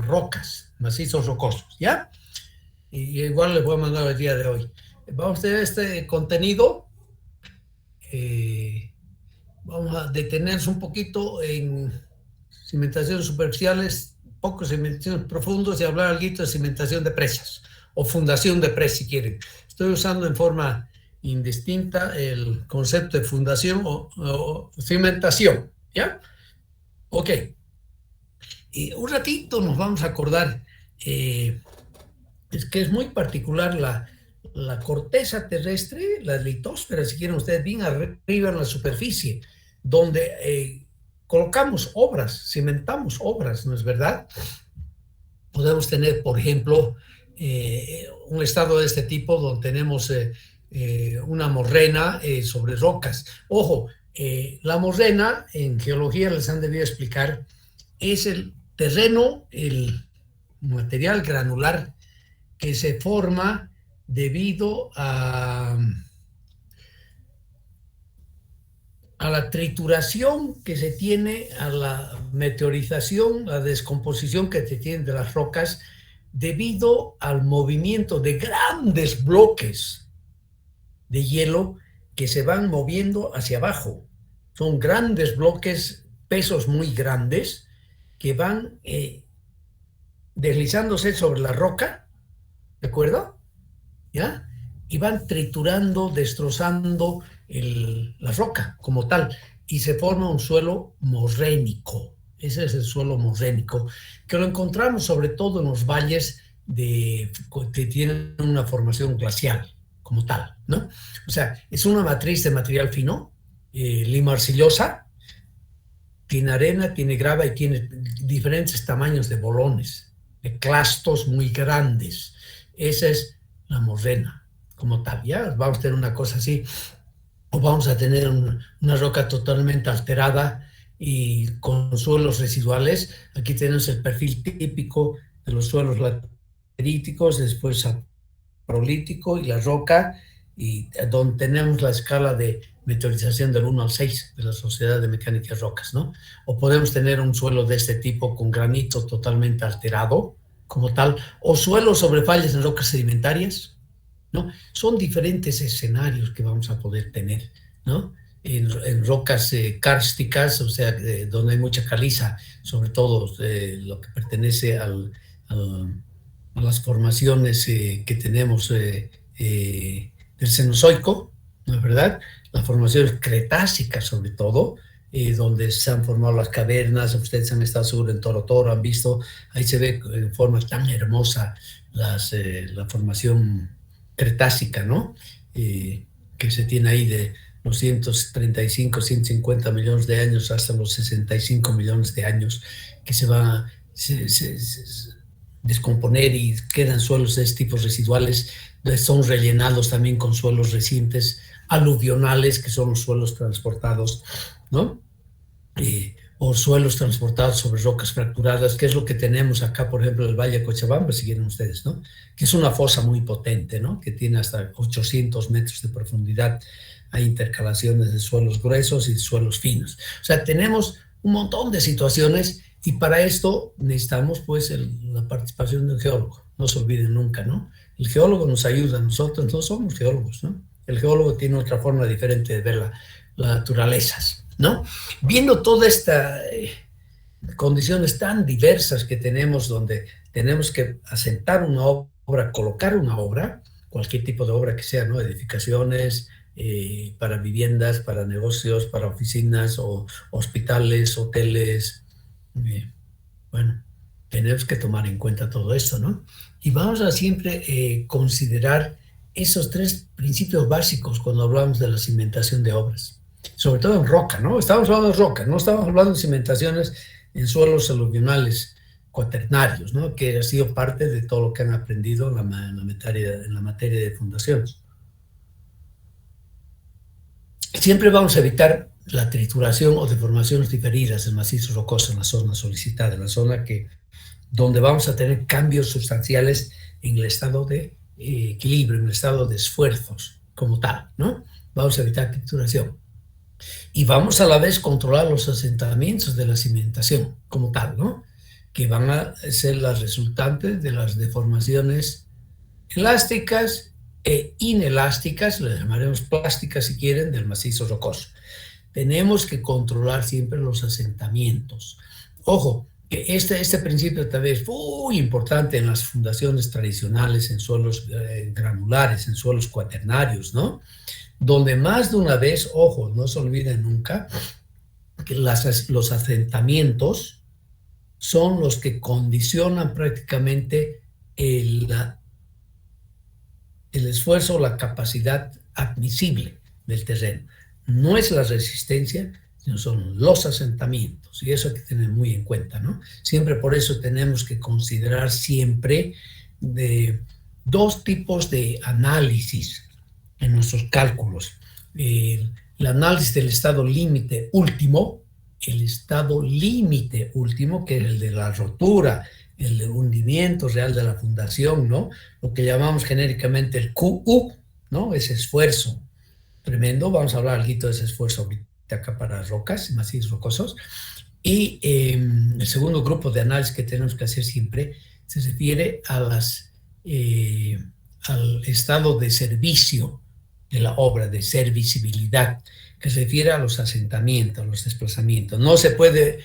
rocas, macizos rocosos, ¿ya? Y igual les voy a mandar el día de hoy. Vamos a tener este contenido. Vamos a detenernos un poquito en cimentaciones superficiales, pocos cimentaciones profundos y hablar algo de cimentación de presas o fundación de presas, si quieren. Estoy usando en forma indistinta el concepto de fundación o cimentación, ¿ya? Ok. Y un ratito nos vamos a acordar, es que es muy particular la corteza terrestre, la litosfera, si quieren ustedes, bien arriba en la superficie, donde colocamos obras, cimentamos obras, ¿no es verdad? Podemos tener, por ejemplo, un estado de este tipo donde tenemos una morrena sobre rocas. Ojo, la morrena en geología les han debido explicar, es el terreno, el material granular que se forma debido a la trituración que se tiene, a la meteorización, la descomposición que se tiene de las rocas debido al movimiento de grandes bloques de hielo que se van moviendo hacia abajo. Son grandes bloques, pesos muy grandes, que van deslizándose sobre la roca, ¿de acuerdo? ¿Ya? Y van triturando, destrozando la roca como tal, y se forma un suelo morrénico. Ese es el suelo morrénico, que lo encontramos sobre todo en los valles que tienen una formación glacial como tal, ¿no? O sea, es una matriz de material fino, lima arcillosa, tiene arena, tiene grava y tiene diferentes tamaños de bolones, de clastos muy grandes. Esa es la morrena como tal, ¿ya? Vamos a tener una cosa así, o vamos a tener una roca totalmente alterada y con suelos residuales. Aquí tenemos el perfil típico de los suelos lateríticos, después saprolítico y la roca, y donde tenemos la escala de meteorización del 1 al 6 de la Sociedad de Mecánica de Rocas, ¿no? O podemos tener un suelo de este tipo con granito totalmente alterado, como tal, o suelos sobre fallas en rocas sedimentarias, ¿no? Son diferentes escenarios que vamos a poder tener, ¿no? En rocas kársticas, o sea, donde hay mucha caliza, sobre todo lo que pertenece a las formaciones que tenemos del Cenozoico, ¿no es verdad? Las formaciones cretácicas, sobre todo, donde se han formado las cavernas. Ustedes han estado seguro en Toro Toro, han visto, ahí se ve en forma tan hermosa la formación cretácica, ¿no? Que se tiene ahí de los 135, 150 millones de años hasta los 65 millones de años, que se va a descomponer y quedan suelos de este tipo residuales, son rellenados también con suelos recientes aluvionales, que son los suelos transportados, ¿no? O suelos transportados sobre rocas fracturadas, que es lo que tenemos acá, por ejemplo, en el Valle de Cochabamba, si quieren ustedes, ¿no? Que es una fosa muy potente, ¿no? Que tiene hasta 800 metros de profundidad. Hay intercalaciones de suelos gruesos y de suelos finos. O sea, tenemos un montón de situaciones, y para esto necesitamos, pues, la participación del geólogo. No se olviden nunca, ¿no? El geólogo nos ayuda, nosotros no somos geólogos, ¿no? El geólogo tiene otra forma diferente de ver las naturalezas, ¿no? Viendo todas estas condiciones tan diversas que tenemos, donde tenemos que asentar una obra, colocar una obra, cualquier tipo de obra que sea, ¿no? Edificaciones, para viviendas, para negocios, para oficinas o hospitales, hoteles. Bueno, tenemos que tomar en cuenta todo esto, ¿no? Y vamos a siempre considerar esos tres principios básicos cuando hablamos de la cimentación de obras, sobre todo en roca, ¿no? Estamos hablando de roca, no estamos hablando de cimentaciones en suelos aluvionales cuaternarios, ¿no? Que ha sido parte de todo lo que han aprendido en la materia de fundaciones. Siempre vamos a evitar la trituración o deformaciones diferidas en macizos rocosos en la zona solicitada, en la zona donde vamos a tener cambios sustanciales en el estado de equilibrio, en el estado de esfuerzos como tal, ¿no? Vamos a evitar trituración. Y vamos a la vez controlar los asentamientos de la cimentación como tal, ¿no? que van a ser las resultantes de las deformaciones elásticas e inelásticas, las llamaremos plásticas si quieren, del macizo rocoso. Tenemos que controlar siempre los asentamientos. Ojo, que este principio también es muy importante en las fundaciones tradicionales, en suelos granulares, en suelos cuaternarios, ¿no? Donde más de una vez, ojo, no se olviden nunca, que los asentamientos son los que condicionan prácticamente el esfuerzo o la capacidad admisible del terreno. No es la resistencia, sino son los asentamientos, y eso hay que tener muy en cuenta, ¿no? Siempre por eso tenemos que considerar siempre de dos tipos de análisis en nuestros cálculos. El análisis del estado límite último, que es el de la rotura, el de hundimiento real de la fundación, ¿no? Lo que llamamos genéricamente el QU, ¿no? Ese esfuerzo tremendo. Vamos a hablar algo de ese esfuerzo ahorita acá para rocas, macizos rocosos. Y el segundo grupo de análisis que tenemos que hacer siempre se refiere a al estado de servicio de la obra, de servicibilidad, que se refiere a los asentamientos, a los desplazamientos. No se puede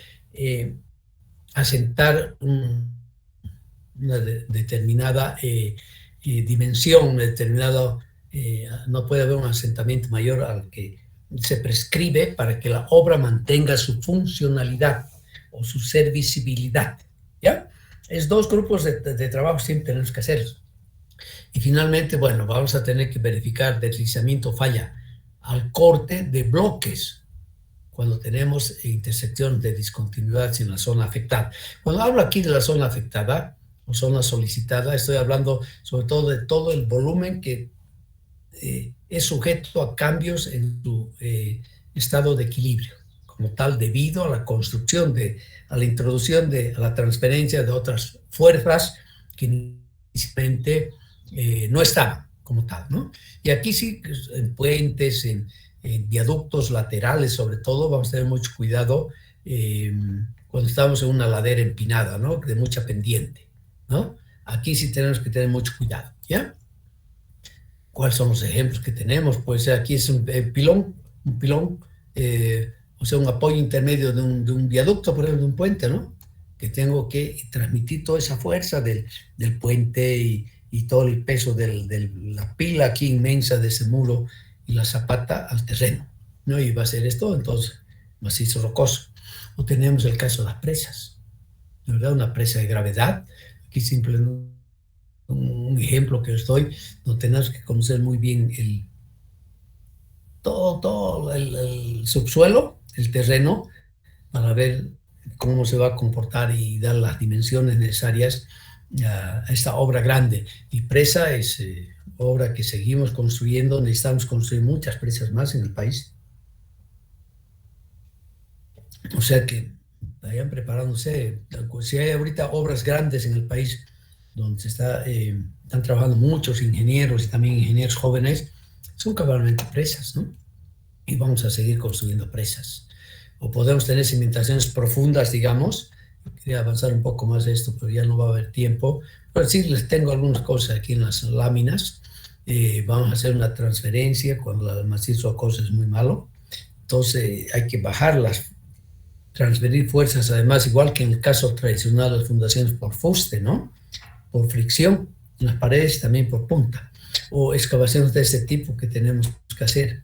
asentar una determinada dimensión, una determinada, no puede haber un asentamiento mayor al que se prescribe para que la obra mantenga su funcionalidad o su servicibilidad, ¿ya? Es dos grupos de trabajo siempre tenemos que hacer. Y finalmente, bueno, vamos a tener que verificar deslizamiento falla al corte de bloques cuando tenemos intersección de discontinuidades en la zona afectada. Cuando hablo aquí de la zona afectada o zona solicitada, estoy hablando sobre todo de todo el volumen que es sujeto a cambios en su estado de equilibrio, como tal, debido a la construcción, a la introducción, a la transferencia de otras fuerzas que inicialmente no estaban como tal, ¿no? Y aquí sí, en puentes, en viaductos laterales sobre todo, vamos a tener mucho cuidado cuando estamos en una ladera empinada, ¿no? De mucha pendiente, ¿no? Aquí sí tenemos que tener mucho cuidado, ¿ya? ¿Cuáles son los ejemplos que tenemos? Pues aquí es un pilón, o sea, un apoyo intermedio de un viaducto, por ejemplo, de un puente, ¿no? Que tengo que transmitir toda esa fuerza del puente y todo el peso de la pila aquí inmensa de ese muro y la zapata al terreno, ¿no? Y va a ser esto, entonces, macizo rocoso. O tenemos el caso de las presas, ¿verdad? Una presa de gravedad. Aquí simplemente un ejemplo que os doy, no tenemos que conocer muy bien todo el subsuelo, el terreno, para ver cómo se va a comportar y dar las dimensiones necesarias a esta obra grande. Y presa es obra que seguimos construyendo, necesitamos construir muchas presas más en el país. O sea que vayan preparándose. Si hay ahorita obras grandes en el país donde están trabajando muchos ingenieros y también ingenieros jóvenes, son cabalmente presas, ¿no? Y vamos a seguir construyendo presas. O podemos tener cimentaciones profundas, digamos. Quería avanzar un poco más de esto, pero ya no va a haber tiempo. Pero sí, les tengo algunas cosas aquí en las láminas. Vamos a hacer una transferencia cuando el macizo rocoso es muy malo. Entonces hay que bajarlas, transferir fuerzas, además, igual que en el caso tradicional de las fundaciones por fuste, ¿no? Por fricción en las paredes, también por punta, o excavaciones de este tipo que tenemos que hacer,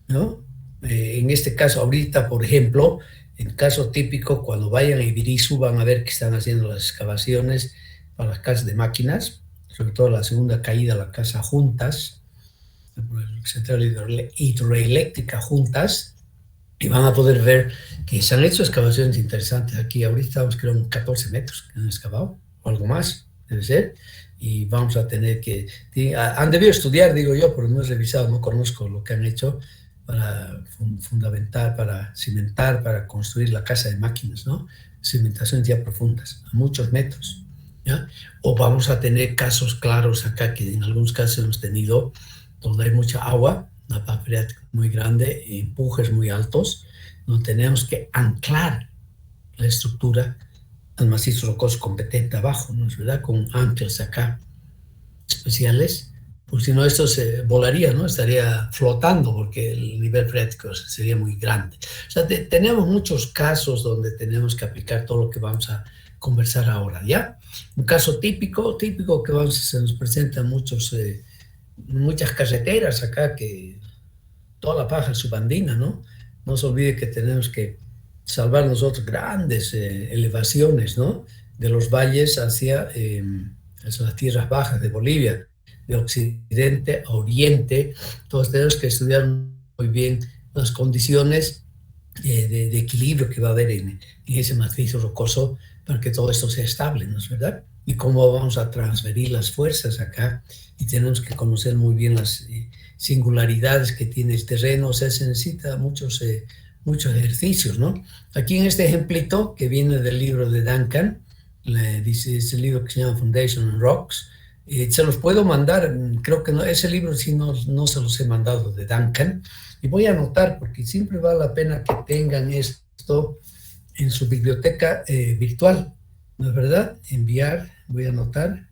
¿no? En este caso, ahorita, por ejemplo, en caso típico, cuando vayan a Ibirizu van a ver que están haciendo las excavaciones para las casas de máquinas, sobre todo la segunda caída, la casa Juntas, la central hidroeléctrica Juntas, y van a poder ver que se han hecho excavaciones interesantes aquí. Ahorita estamos, creo, en 14 metros que han excavado, o algo más debe ser, y vamos a tener que, han debido estudiar, digo yo, pero no he revisado, no conozco lo que han hecho para fundamentar, para cimentar, para construir la casa de máquinas, ¿no? Cimentaciones ya profundas, a muchos metros, ¿ya? O vamos a tener casos claros acá, que en algunos casos hemos tenido, donde hay mucha agua, una masa freática muy grande, empujes muy altos, donde tenemos que anclar la estructura al macizo rocoso competente abajo, ¿no es verdad? Con anclas acá especiales, porque si no esto se volaría, ¿no? Estaría flotando porque el nivel freático sería muy grande. O sea, tenemos muchos casos donde tenemos que aplicar todo lo que vamos a conversar ahora, ¿ya? Un caso típico que se nos presenta en muchas carreteras acá, que toda la paja subandina, ¿no? No se olvide que tenemos que salvar nosotros grandes elevaciones, ¿no? De los valles hacia las tierras bajas de Bolivia, de occidente a oriente. Entonces tenemos que estudiar muy bien las condiciones de equilibrio que va a haber en ese macizo rocoso para que todo esto sea estable, ¿no es verdad? Y cómo vamos a transferir las fuerzas acá, y tenemos que conocer muy bien las singularidades que tiene el terreno. O sea, se necesita muchos ejercicios, ¿no? Aquí en este ejemplito que viene del libro de Duncan, dice, es el libro que se llama Foundation and Rocks, se los puedo mandar, creo que no, ese libro sí no se los he mandado, de Duncan, y voy a anotar porque siempre vale la pena que tengan esto en su biblioteca virtual, ¿no es verdad? Enviar, voy a anotar,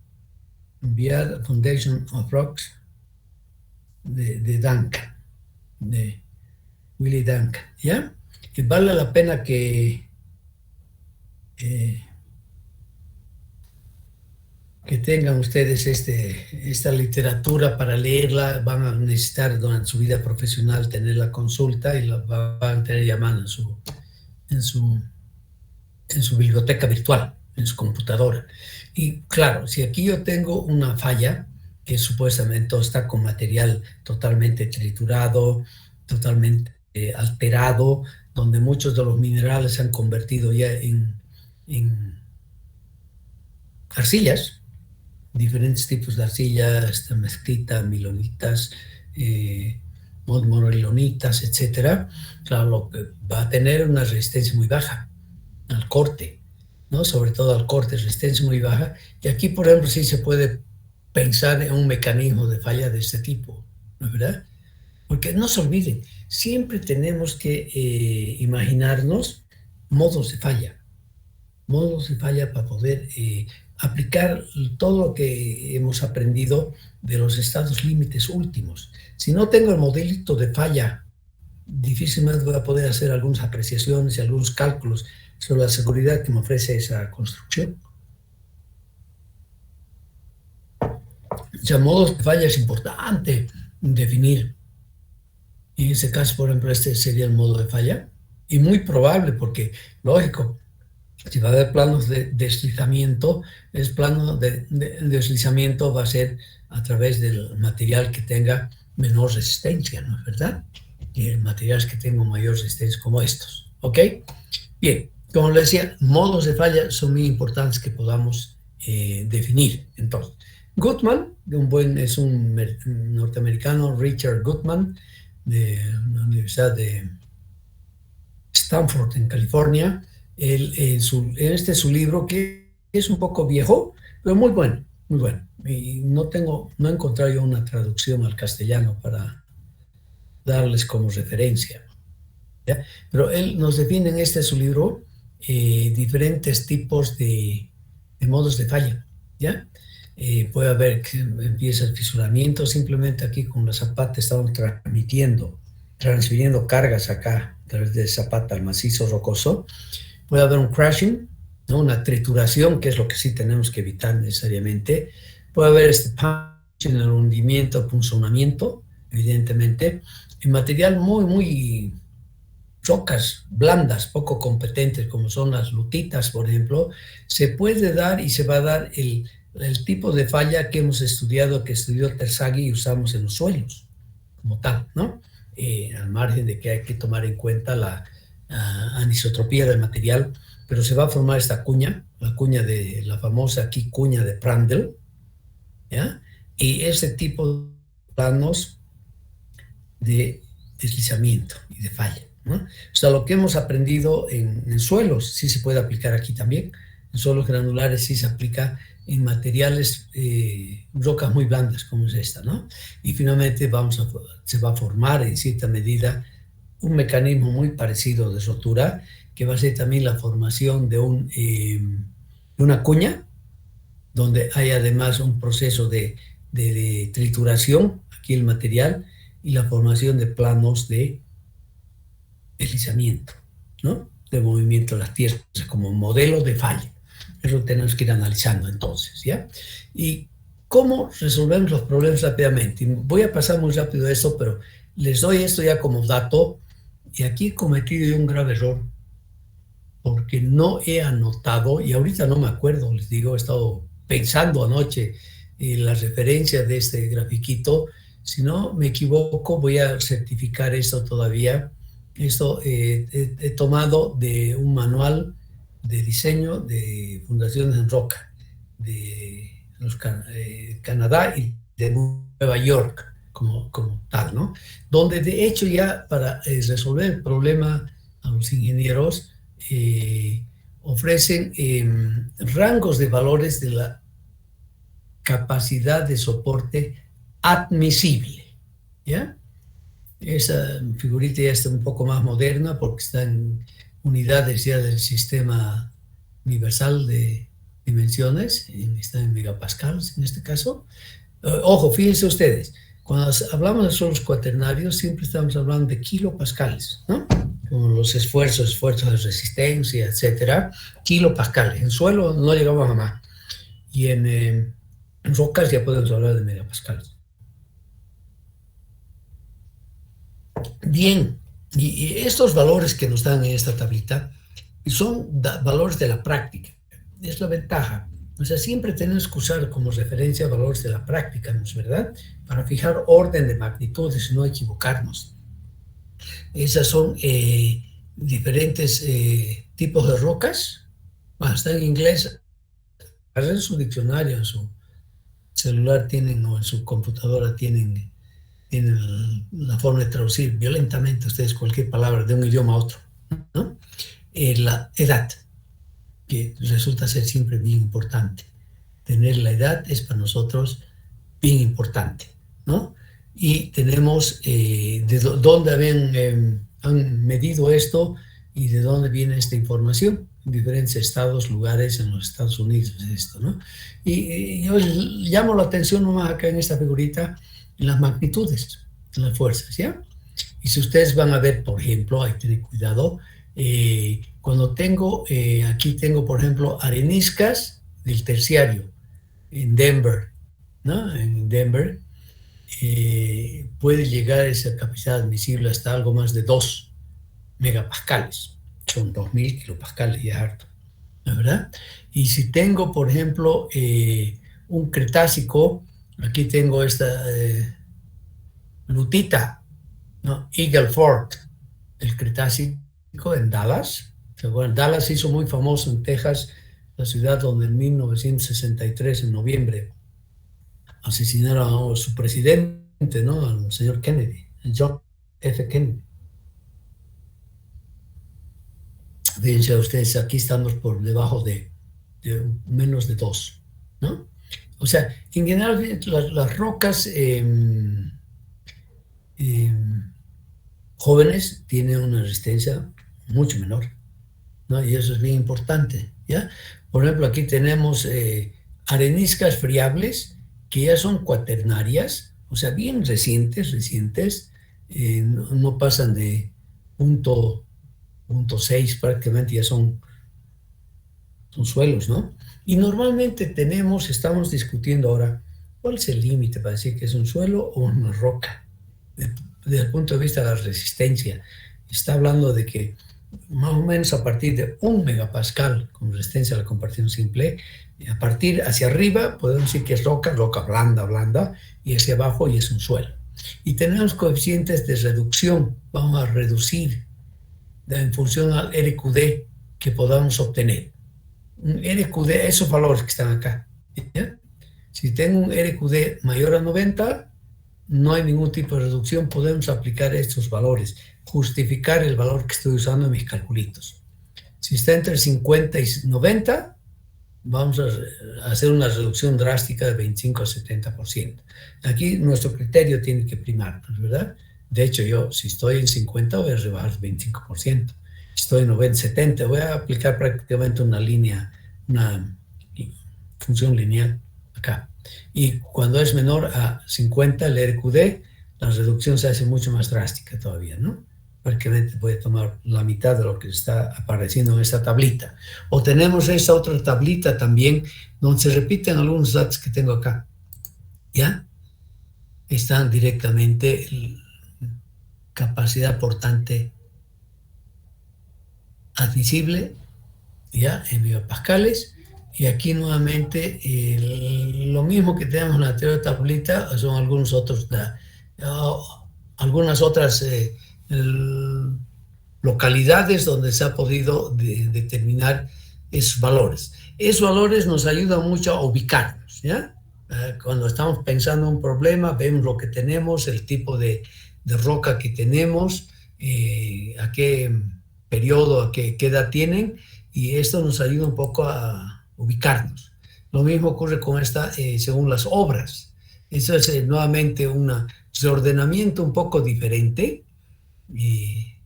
enviar Foundation of Rocks de Duncan, de Willie Duncan, ¿ya? Y vale la pena que tengan ustedes esta literatura para leerla. Van a necesitar durante su vida profesional tener la consulta y la van a tener llamada en su biblioteca virtual, en su computadora. Y claro, si aquí yo tengo una falla que supuestamente está con material totalmente triturado, totalmente alterado, donde muchos de los minerales se han convertido ya en arcillas, diferentes tipos de arcillas, mezclita, milonitas, monolonitas, etcétera. Claro, lo que va a tener una resistencia muy baja al corte, ¿no? Sobre todo al corte, resistencia muy baja. Y aquí, por ejemplo, sí se puede pensar en un mecanismo de falla de este tipo, ¿no es verdad? Porque no se olviden, siempre tenemos que imaginarnos modos de falla para poder aplicar todo lo que hemos aprendido de los estados límites últimos. Si no tengo el modelito de falla, difícilmente voy a poder hacer algunas apreciaciones y algunos cálculos sobre la seguridad que me ofrece esa construcción. O sea, modos de falla es importante definir. En ese caso, por ejemplo, este sería el modo de falla, y muy probable porque, lógico, si va a haber planos de deslizamiento, el plano de deslizamiento va a ser a través del material que tenga menor resistencia, ¿no es verdad? Y materiales que tengan mayor resistencia como estos, ¿ok? Bien, como les decía, modos de falla son muy importantes que podamos definir. Entonces, Gutman, es un norteamericano, Richard Gutman, de la Universidad de Stanford en California. Este es su libro, que es un poco viejo, pero muy bueno, muy bueno. Y no he encontrado yo una traducción al castellano para darles como referencia, ¿ya? Pero él nos define en su libro diferentes tipos de modos de falla, ¿ya? Puede haber que empieza el fisuramiento. Simplemente aquí con la zapata estamos transfiriendo cargas acá a través de zapata al macizo rocoso. Puede haber un crashing, ¿no? Una trituración, que es lo que sí tenemos que evitar necesariamente. Puede haber punching, el hundimiento, punzonamiento, evidentemente. En material muy rocas blandas, poco competentes, como son las lutitas, por ejemplo, se puede dar y se va a dar el tipo de falla que hemos estudiado, que estudió Terzaghi, y usamos en los suelos, como tal, ¿no? Al margen de que hay que tomar en cuenta la anisotropía del material, pero se va a formar esta cuña, la cuña de la famosa aquí cuña de Prandtl, ¿ya? Y ese tipo de planos de deslizamiento y de falla, ¿no? O sea, lo que hemos aprendido en suelos sí se puede aplicar aquí también. En suelos granulares sí se aplica en materiales, rocas muy blandas como es esta, ¿no? Y finalmente se va a formar en cierta medida un mecanismo muy parecido de rotura, que va a ser también la formación de un una cuña, donde hay además un proceso de trituración, aquí el material, y la formación de planos de deslizamiento, ¿no? De movimiento de las tierras como modelo de falla. Eso tenemos que ir analizando entonces, ¿ya? Y cómo resolvemos los problemas rápidamente. Voy a pasar muy rápido esto, pero les doy esto ya como dato. Y aquí he cometido un grave error, porque no he anotado, y ahorita no me acuerdo, les digo, he estado pensando anoche en las referencias de este grafiquito. Si no me equivoco, voy a certificar esto todavía. Esto he tomado de un manual de diseño de Fundaciones en Roca, de Canadá y de Nueva York, como tal, ¿no? Donde de hecho ya para resolver el problema a los ingenieros, ofrecen rangos de valores de la capacidad de soporte admisible, ¿ya? Esa figurita ya está un poco más moderna porque está en unidades ya del sistema universal de dimensiones, está en megapascales en este caso. Ojo, fíjense ustedes, cuando hablamos de suelos cuaternarios siempre estamos hablando de kilopascales, ¿no? Como los esfuerzos de resistencia, etcétera, kilopascales. En suelo no llegamos a más. Y en rocas ya podemos hablar de megapascales. Bien, y estos valores que nos dan en esta tablita son valores de la práctica. Es la ventaja. O sea, siempre tenemos que usar como referencia valores de la práctica, ¿no es verdad? Para fijar orden de magnitudes y no equivocarnos. Esas son diferentes tipos de rocas. Bueno, está en inglés. En su diccionario, en su celular tienen, o en su computadora tienen la forma de traducir violentamente ustedes cualquier palabra de un idioma a otro, ¿no? La edad, que resulta ser siempre bien importante. Tener la edad es para nosotros bien importante, ¿no? Y tenemos de dónde han medido esto y de dónde viene esta información, en diferentes estados, lugares en los Estados Unidos, esto, ¿no? Y yo llamo la atención nomás acá en esta figurita, en las magnitudes, en las fuerzas, ¿ya? Y si ustedes van a ver, por ejemplo, hay que tener cuidado, cuando aquí tengo, por ejemplo, areniscas del terciario en Denver, ¿no? En Denver puede llegar esa capacidad admisible hasta algo más de 2 megapascales. Son 2000 kilopascales, ya harto, ¿no? ¿Verdad? Y si tengo, por ejemplo, un Cretácico, aquí tengo esta lutita, ¿no? Eagle Ford, el Cretácico en Dallas. Bueno, Dallas se hizo muy famoso en Texas, la ciudad donde en 1963, en noviembre, asesinaron a su presidente, ¿no? Al señor Kennedy, John F. Kennedy. Fíjense ustedes, aquí estamos por debajo de menos de 2, ¿no? O sea, en general, las rocas jóvenes tienen una resistencia mucho menor, ¿no? Y eso es bien importante, ¿ya? Por ejemplo, aquí tenemos areniscas friables que ya son cuaternarias, o sea, bien recientes, no pasan de punto 6, prácticamente ya son suelos, ¿no? Y normalmente estamos discutiendo ahora, ¿cuál es el límite para decir que es un suelo o una roca? Desde el punto de vista de la resistencia, está hablando de que más o menos a partir de 1 megapascal con resistencia a la compactación simple, a partir hacia arriba podemos decir que es roca blanda, y hacia abajo y es un suelo. Y tenemos coeficientes de reducción, vamos a reducir en función al RQD que podamos obtener. Un RQD, esos valores que están acá, ¿ya? Si tengo un RQD mayor a 90, no hay ningún tipo de reducción, podemos aplicar estos valores, justificar el valor que estoy usando en mis calculitos. Si está entre 50 y 90, vamos a hacer una reducción drástica de 25 a 70%. Aquí nuestro criterio tiene que primar, ¿verdad? De hecho, yo si estoy en 50 voy a rebajar 25%. Si estoy en 90, 70, voy a aplicar prácticamente una línea, una función lineal acá. Y cuando es menor a 50 el RQD, la reducción se hace mucho más drástica todavía, ¿no? Prácticamente puede tomar la mitad de lo que está apareciendo en esta tablita. O tenemos esta otra tablita también, donde se repiten algunos datos que tengo acá, ¿ya? Están directamente capacidad portante admisible, ¿ya? En megapascales. Y aquí nuevamente lo mismo que tenemos en la anterior tablita son algunos otros, algunas otras localidades donde se ha podido determinar esos valores. Esos valores nos ayudan mucho a ubicarnos, ¿ya? Cuando estamos pensando en un problema, vemos lo que tenemos, el tipo de roca que tenemos, a qué periodo, a qué edad tienen, y esto nos ayuda un poco a ubicarnos. Lo mismo ocurre con esta, según las obras. Eso es nuevamente un reordenamiento un poco diferente, y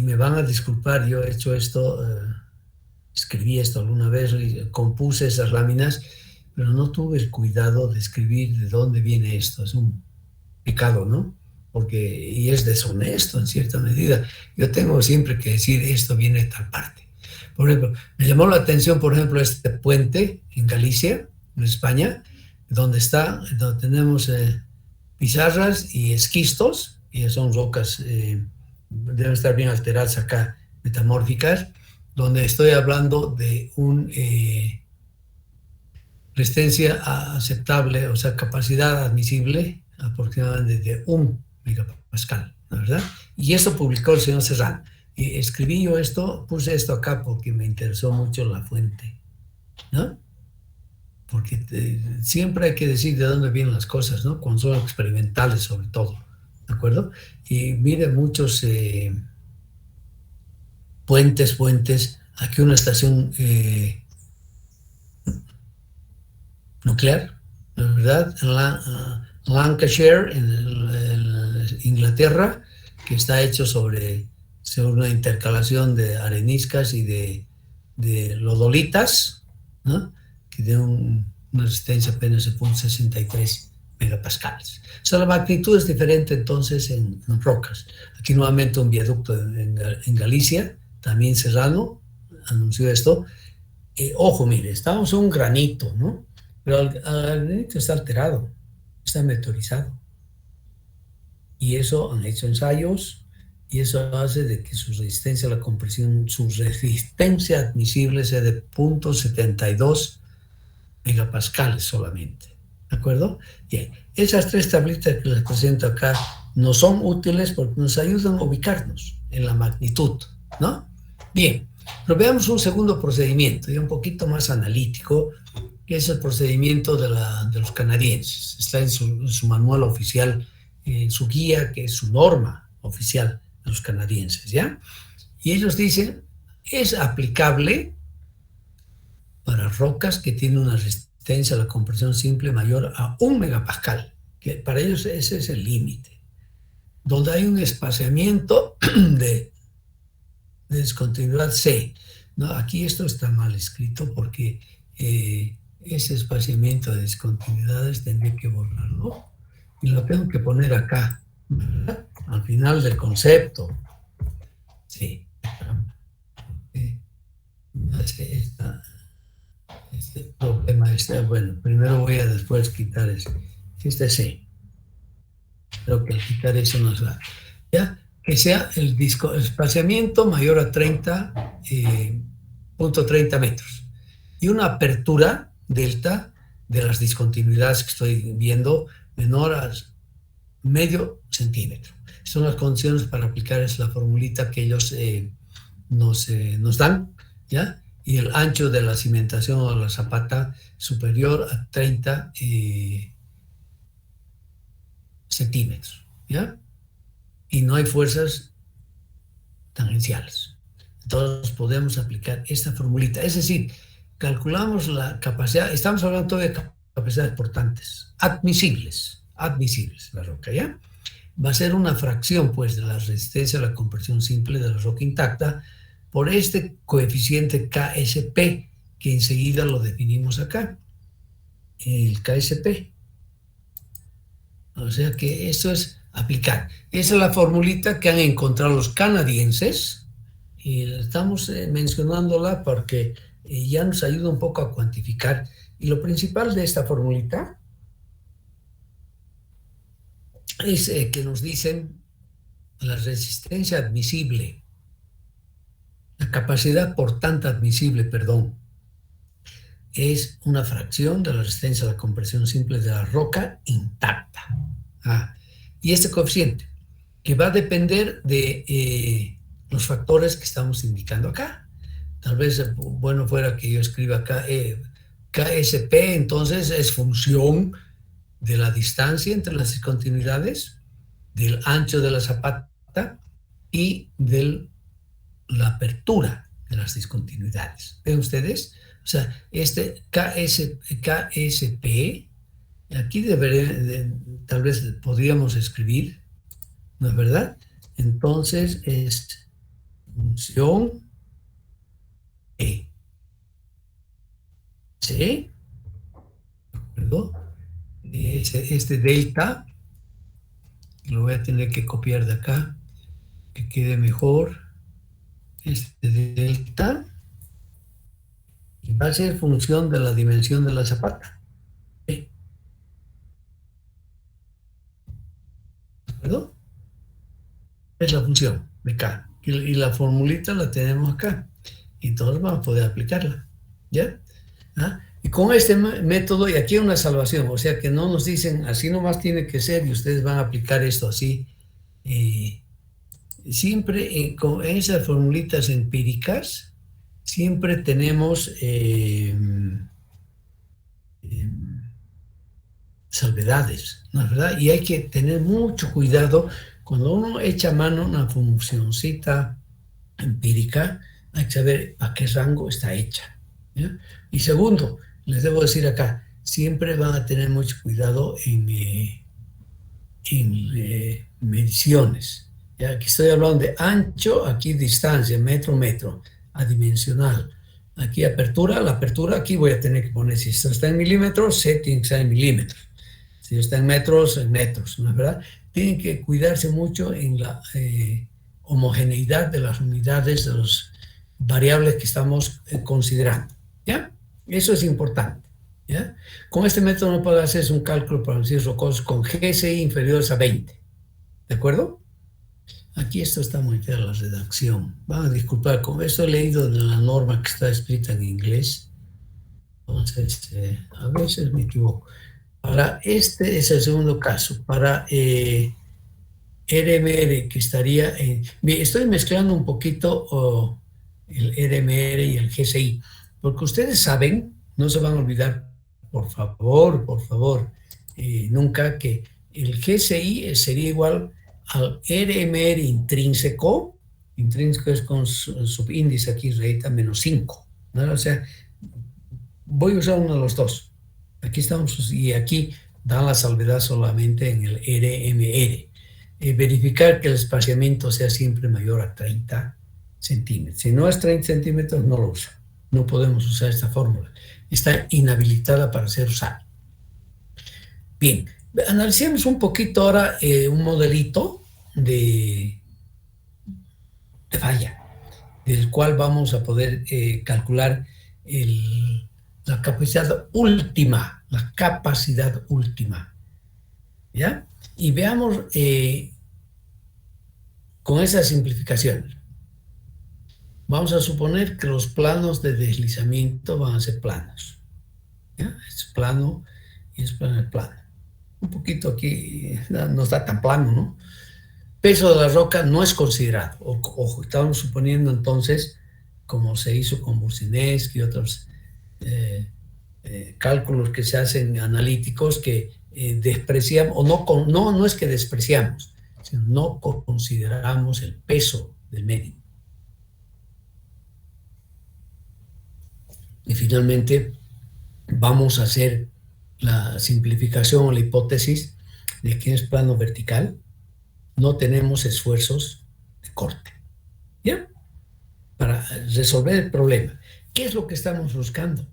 me van a disculpar, yo he hecho esto, escribí esto alguna vez, compuse esas láminas, pero no tuve el cuidado de escribir de dónde viene esto. Es un pecado, ¿no? Y es deshonesto en cierta medida. Yo tengo siempre que decir esto viene de tal parte. Por ejemplo, me llamó la atención, por ejemplo, este puente en Galicia, en España, donde tenemos pizarras y esquistos, y son rocas, deben estar bien alteradas acá, metamórficas, donde estoy hablando de un resistencia aceptable, o sea, capacidad admisible aproximadamente de 1 megapascal, ¿no? ¿Verdad? Y esto publicó el señor Serrano. Y escribí yo esto, puse esto acá porque me interesó mucho la fuente, ¿no? Porque siempre hay que decir de dónde vienen las cosas, ¿no? Cuando son experimentales sobre todo, ¿de acuerdo? Y mire muchos puentes, aquí una estación nuclear, ¿verdad? En Lancashire, en Inglaterra, que está hecho sobre una intercalación de areniscas y de lodolitas, ¿no? Que tiene una resistencia apenas de 0.63 megapascales. O sea, la magnitud es diferente entonces en rocas. Aquí nuevamente un viaducto en Galicia, también Serrano anunció esto. Ojo, mire, estamos en un granito, ¿no? Pero el granito está alterado, está meteorizado. Y eso han hecho ensayos, y eso hace de que su resistencia a la compresión, su resistencia admisible sea de 0.72 megapascales solamente. ¿De acuerdo? Bien, esas tres tablitas que les presento acá no son útiles porque nos ayudan a ubicarnos en la magnitud, ¿no? Bien, pero veamos un segundo procedimiento, y un poquito más analítico, que es el procedimiento de los canadienses. Está en su manual oficial, en su guía, que es su norma oficial de los canadienses, ¿ya? Y ellos dicen, es aplicable para rocas que tienen una resistencia a la compresión simple mayor a 1 megapascal, que para ellos ese es el límite, donde hay un espaciamiento de discontinuidad C. No, aquí esto está mal escrito porque ese espaciamiento de discontinuidades tendría que borrarlo y lo tengo que poner acá, ¿verdad? Al final del concepto. Sí. Este problema está, bueno, primero voy a después quitar ese. Este sí. Creo que al quitar eso nos va. ¿Ya? Que sea el espaciamiento mayor a 30.30 metros. Y una apertura delta de las discontinuidades que estoy viendo menor a medio centímetro. Son las condiciones para aplicar es la formulita que ellos nos dan, ¿ya? Y el ancho de la cimentación o la zapata superior a 30 centímetros, ¿ya? Y no hay fuerzas tangenciales. Entonces podemos aplicar esta formulita. Es decir, calculamos la capacidad, estamos hablando de capacidades portantes, admisibles, la roca, ¿ya? Va a ser una fracción, pues, de la resistencia a la compresión simple de la roca intacta por este coeficiente KSP, que enseguida lo definimos acá. el KSP. O sea que eso es aplicar. Esa es la formulita que han encontrado los canadienses y estamos mencionándola porque ya nos ayuda un poco a cuantificar. Y lo principal de esta formulita es que nos dicen la resistencia admisible, la capacidad por tanto admisible, perdón, es una fracción de la resistencia a la compresión simple de la roca intacta. Y este coeficiente, que va a depender de los factores que estamos indicando acá. Tal vez, bueno, fuera que yo escriba acá KSP, entonces es función de la distancia entre las discontinuidades, del ancho de la zapata y de la apertura de las discontinuidades. ¿Ven ustedes? O sea, este KSP, aquí tal vez podríamos escribir, ¿no es verdad? Entonces es función E. ¿Sí? ¿Perdón? Este delta lo voy a tener que copiar de acá, que quede mejor. Este delta va a ser función de la dimensión de la zapata. ¿Sí? ¿Perdón? Es la función de K. Y la formulita la tenemos acá. Y entonces vamos a poder aplicarla. ¿Ya? Y con este método, y aquí hay una salvación, o sea que no nos dicen así nomás tiene que ser y ustedes van a aplicar esto así. Siempre con esas formulitas empíricas, siempre tenemos salvedades, ¿no es verdad? Y hay que tener mucho cuidado cuando uno echa mano a una funcioncita empírica, hay que saber a qué rango está hecha. ¿Ya? Y segundo, les debo decir acá, siempre van a tener mucho cuidado en mediciones. ¿Ya? Aquí estoy hablando de ancho, aquí distancia, metro, adimensional. Aquí apertura, la apertura aquí voy a tener que poner, si esto está en milímetros, tiene que estar en milímetros. Si está en metros, ¿no es verdad? Tienen que cuidarse mucho en la homogeneidad de las unidades, de las variables que estamos considerando. ¿Ya? Eso es importante. ¿Ya? Con este método no puede hacerse un cálculo para los rocosos con GSI inferiores a 20. ¿De acuerdo? Aquí esto está muy fea la redacción. Van a disculpar, con esto he leído de la norma que está escrita en inglés. Entonces, a veces me equivoco. Para este es el segundo caso. Para RMR, que estaría en... Estoy mezclando un poquito el RMR y el GSI, porque ustedes saben, no se van a olvidar, por favor, nunca que el GSI sería igual al RMR intrínseco es con subíndice aquí, rayita menos 5, ¿no? O sea, voy a usar uno de los dos. Aquí estamos, y aquí dan la salvedad solamente en el RMR. Verificar que el espaciamiento sea siempre mayor a 30 centímetros. Si no es 30 centímetros, no lo usa. No podemos usar esta fórmula. Está inhabilitada para ser usada. Bien, analicemos un poquito ahora un modelito de falla, del cual vamos a poder calcular la capacidad última, ¿ya? Y veamos con esa simplificación. Vamos a suponer que los planos de deslizamiento van a ser planos. ¿Ya? Es plano y es plano. Un poquito aquí no está tan plano, ¿no? Peso de la roca no es considerado. Ojo, estamos suponiendo entonces, como se hizo con Bursinevsky y otros cálculos que se hacen analíticos, que despreciamos, o no es que despreciamos, sino no consideramos el peso del medio. Y finalmente vamos a hacer la simplificación o la hipótesis de que es plano vertical, no tenemos esfuerzos de corte. ¿Ya? Para resolver el problema. ¿Qué es lo que estamos buscando?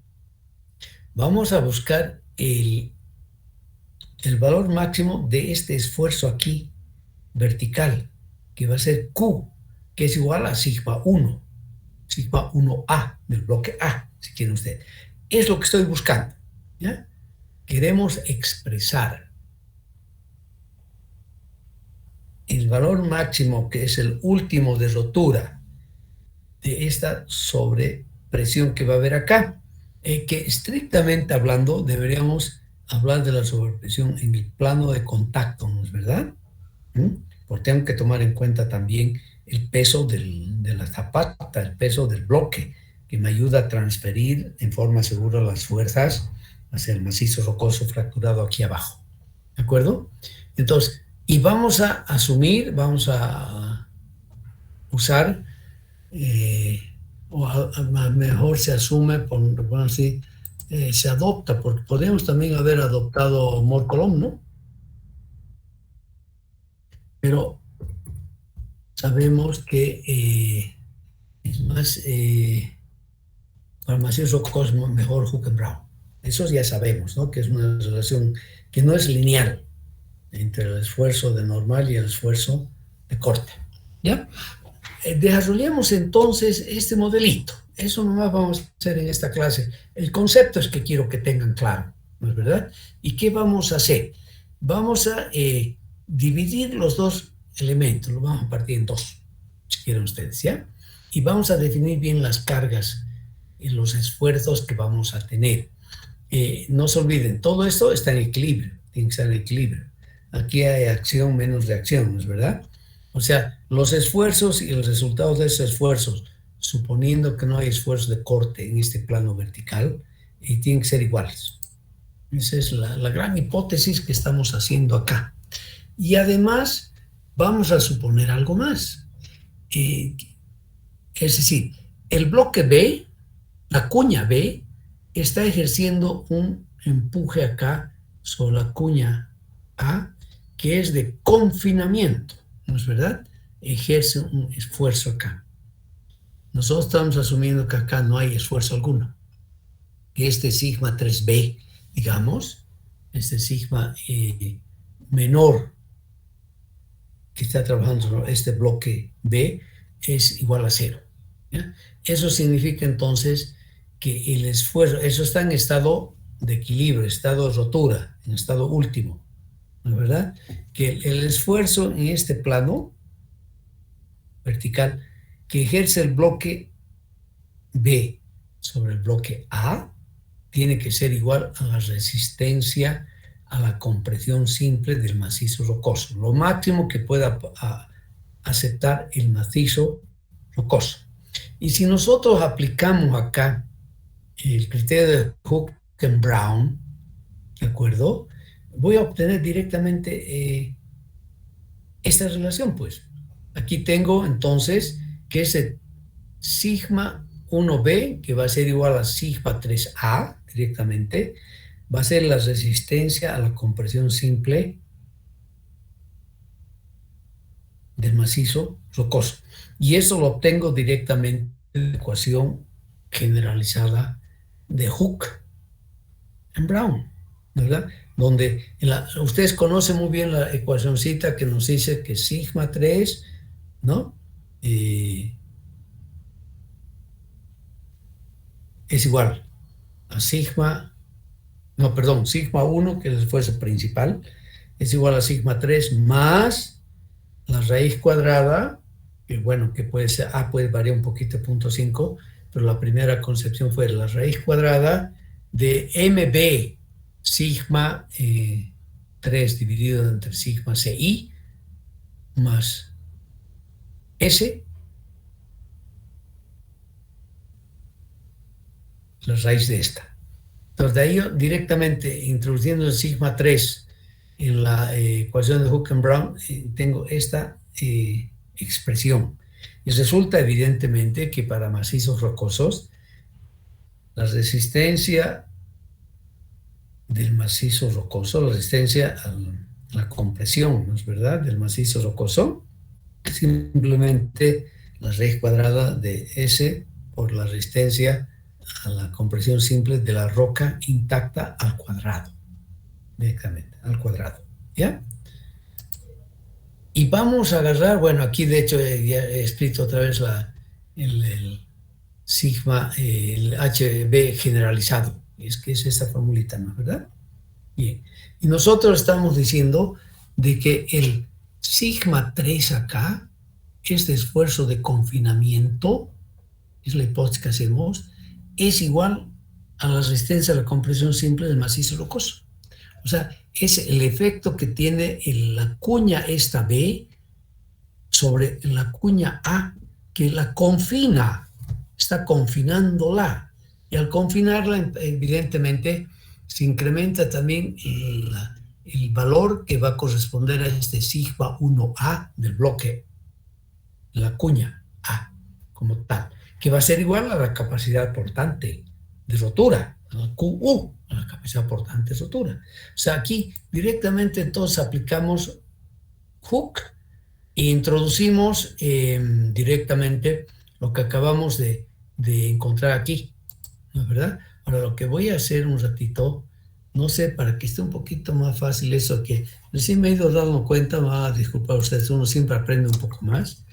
Vamos a buscar el, el valor máximo de este esfuerzo aquí, vertical, que va a ser Q, que es igual a sigma 1, sigma 1A del bloque A, si quiere usted. Es lo que estoy buscando, ¿ya? Queremos expresar el valor máximo, que es el último de rotura de esta sobrepresión que va a haber acá, que estrictamente hablando deberíamos hablar de la sobrepresión en el plano de contacto, ¿no es verdad? Porque tengo que tomar en cuenta también el peso de la zapata, el peso del bloque, que me ayuda a transferir en forma segura las fuerzas hacia el macizo rocoso fracturado aquí abajo. ¿De acuerdo? Entonces, y vamos a asumir, vamos a usar, o a mejor se asume, por así, se adopta, porque podríamos también haber adoptado Mort-Coulomb, ¿no? Pero sabemos que es más, para macizo rocoso es mejor Hooke-Brown. Eso ya sabemos, ¿no? Que es una relación que no es lineal entre el esfuerzo de normal y el esfuerzo de corte. ¿Ya? Desarrollemos entonces este modelito. Eso nomás vamos a hacer en esta clase. El concepto es que quiero que tengan claro, ¿no es verdad? ¿Y qué vamos a hacer? Vamos a dividir los dos elementos, lo vamos a partir en dos, si quieren ustedes, ¿ya? Y vamos a definir bien las cargas y los esfuerzos que vamos a tener. No se olviden, todo esto está en equilibrio, tiene que estar en equilibrio. Aquí hay acción menos reacción, ¿no es verdad? O sea, los esfuerzos y los resultados de esos esfuerzos, suponiendo que no hay esfuerzo de corte en este plano vertical, tienen que ser iguales. Esa es la gran hipótesis que estamos haciendo acá. Y además, vamos a suponer algo más. Es decir, el bloque B, la cuña B, está ejerciendo un empuje acá sobre la cuña A, que es de confinamiento, ¿no es verdad? Ejerce un esfuerzo acá. Nosotros estamos asumiendo que acá no hay esfuerzo alguno. Este sigma 3B, digamos, este sigma menor que está trabajando sobre este bloque B es igual a 0. ¿Ya? Eso significa entonces que el esfuerzo, eso está en estado de equilibrio, estado de rotura, en estado último, ¿no es verdad? Que el esfuerzo en este plano vertical que ejerce el bloque B sobre el bloque A tiene que ser igual a la resistencia a la compresión simple del macizo rocoso, lo máximo que pueda aceptar el macizo rocoso. Y si nosotros aplicamos acá el criterio de Hooke-Brown, ¿de acuerdo? Voy a obtener directamente esta relación, pues. Aquí tengo entonces que ese sigma 1b, que va a ser igual a sigma 3a directamente, va a ser la resistencia a la compresión simple del macizo rocoso. Y eso lo obtengo directamente de la ecuación generalizada de Hooke-Brown, ¿verdad? Donde ustedes conocen muy bien la ecuacióncita que nos dice que sigma 3, ¿no? Es igual a sigma, no, perdón, sigma 1, que es el esfuerzo principal, es igual a sigma 3 más la raíz cuadrada, que bueno, que puede ser, puede variar un poquito, 0.5, pero la primera concepción fue la raíz cuadrada de mb sigma 3 dividido entre sigma ci más s, la raíz de esta. Entonces, de ahí directamente introduciendo el sigma 3 en la ecuación de Hooke-Brown, tengo esta expresión. Y resulta evidentemente que para macizos rocosos, la resistencia del macizo rocoso, la resistencia a la compresión, ¿no es verdad?, del macizo rocoso, simplemente la raíz cuadrada de S por la resistencia a la compresión simple de la roca intacta al cuadrado, directamente al cuadrado, ¿ya? Y vamos a agarrar, bueno, aquí de hecho ya he escrito otra vez el sigma, el HB generalizado, es que es esta formulita, ¿no? ¿Verdad? Bien, y nosotros estamos diciendo de que el sigma 3 acá, este esfuerzo de confinamiento, es la hipótesis que hacemos, es igual a la resistencia a la compresión simple del macizo rocoso. O sea, es el efecto que tiene la cuña esta B sobre la cuña A, que la confina, está confinándola. Y al confinarla, evidentemente, se incrementa también el valor que va a corresponder a este sigma 1A del bloque, la cuña A, como tal, que va a ser igual a la capacidad portante de rotura, a la QU, a la capacidad portante de rotura. O sea, aquí directamente entonces aplicamos Hooke e introducimos directamente lo que acabamos de encontrar aquí, ¿no es verdad? Ahora lo que voy a hacer un ratito, no sé, para que esté un poquito más fácil eso, que recién me he ido dando cuenta, me va a disculpar ustedes, uno siempre aprende un poco más,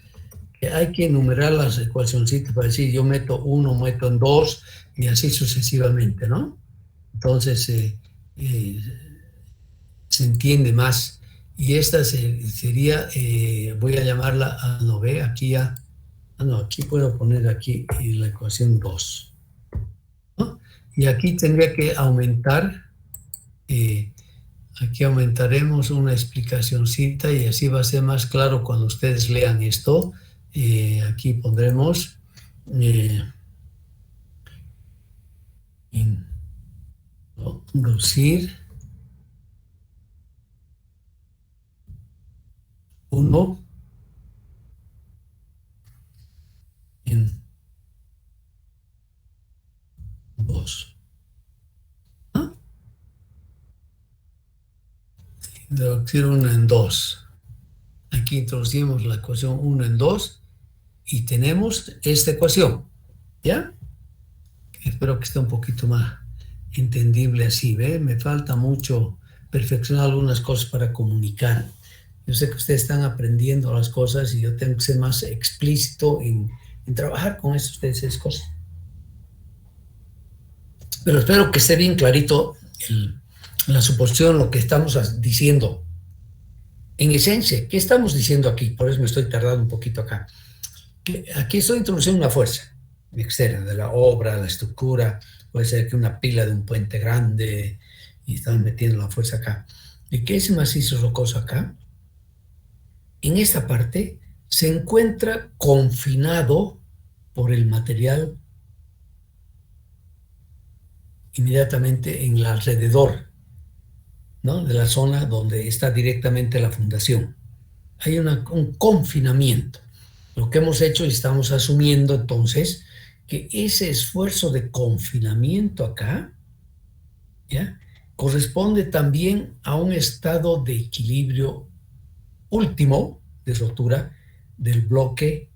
que hay que enumerar las ecuacioncitas para decir yo meto uno, meto en dos, y así sucesivamente, ¿no? Entonces, eh, se entiende más. Y esta sería, voy a llamarla A no B, aquí ya, no, aquí puedo poner aquí la ecuación 2, ¿no? Y aquí tendría que aumentar, eh, aquí aumentaremos una explicacióncita y así va a ser más claro cuando ustedes lean esto. Aquí pondremos inducir 1 en 2. ¿Ah? Inducir 1 en 2. Aquí introducimos la ecuación 1 en 2 y tenemos esta ecuación, ¿ya? Espero que esté un poquito más entendible así, ¿ve? Me falta mucho perfeccionar algunas cosas para comunicar. Yo sé que ustedes están aprendiendo las cosas y yo tengo que ser más explícito en trabajar con eso, ustedes esas cosas. Pero espero que esté bien clarito la suposición, lo que estamos diciendo. En esencia, ¿qué estamos diciendo aquí? Por eso me estoy tardando un poquito acá. Que aquí estoy introduciendo una fuerza externa de la obra, la estructura, puede ser que una pila de un puente grande y están metiendo la fuerza acá. Y que ese macizo rocoso acá, en esta parte, se encuentra confinado por el material inmediatamente en el alrededor, ¿no? De la zona donde está directamente la fundación. Hay un confinamiento. Lo que hemos hecho y estamos asumiendo entonces que ese esfuerzo de confinamiento acá, ¿ya? Corresponde también a un estado de equilibrio último de rotura del bloque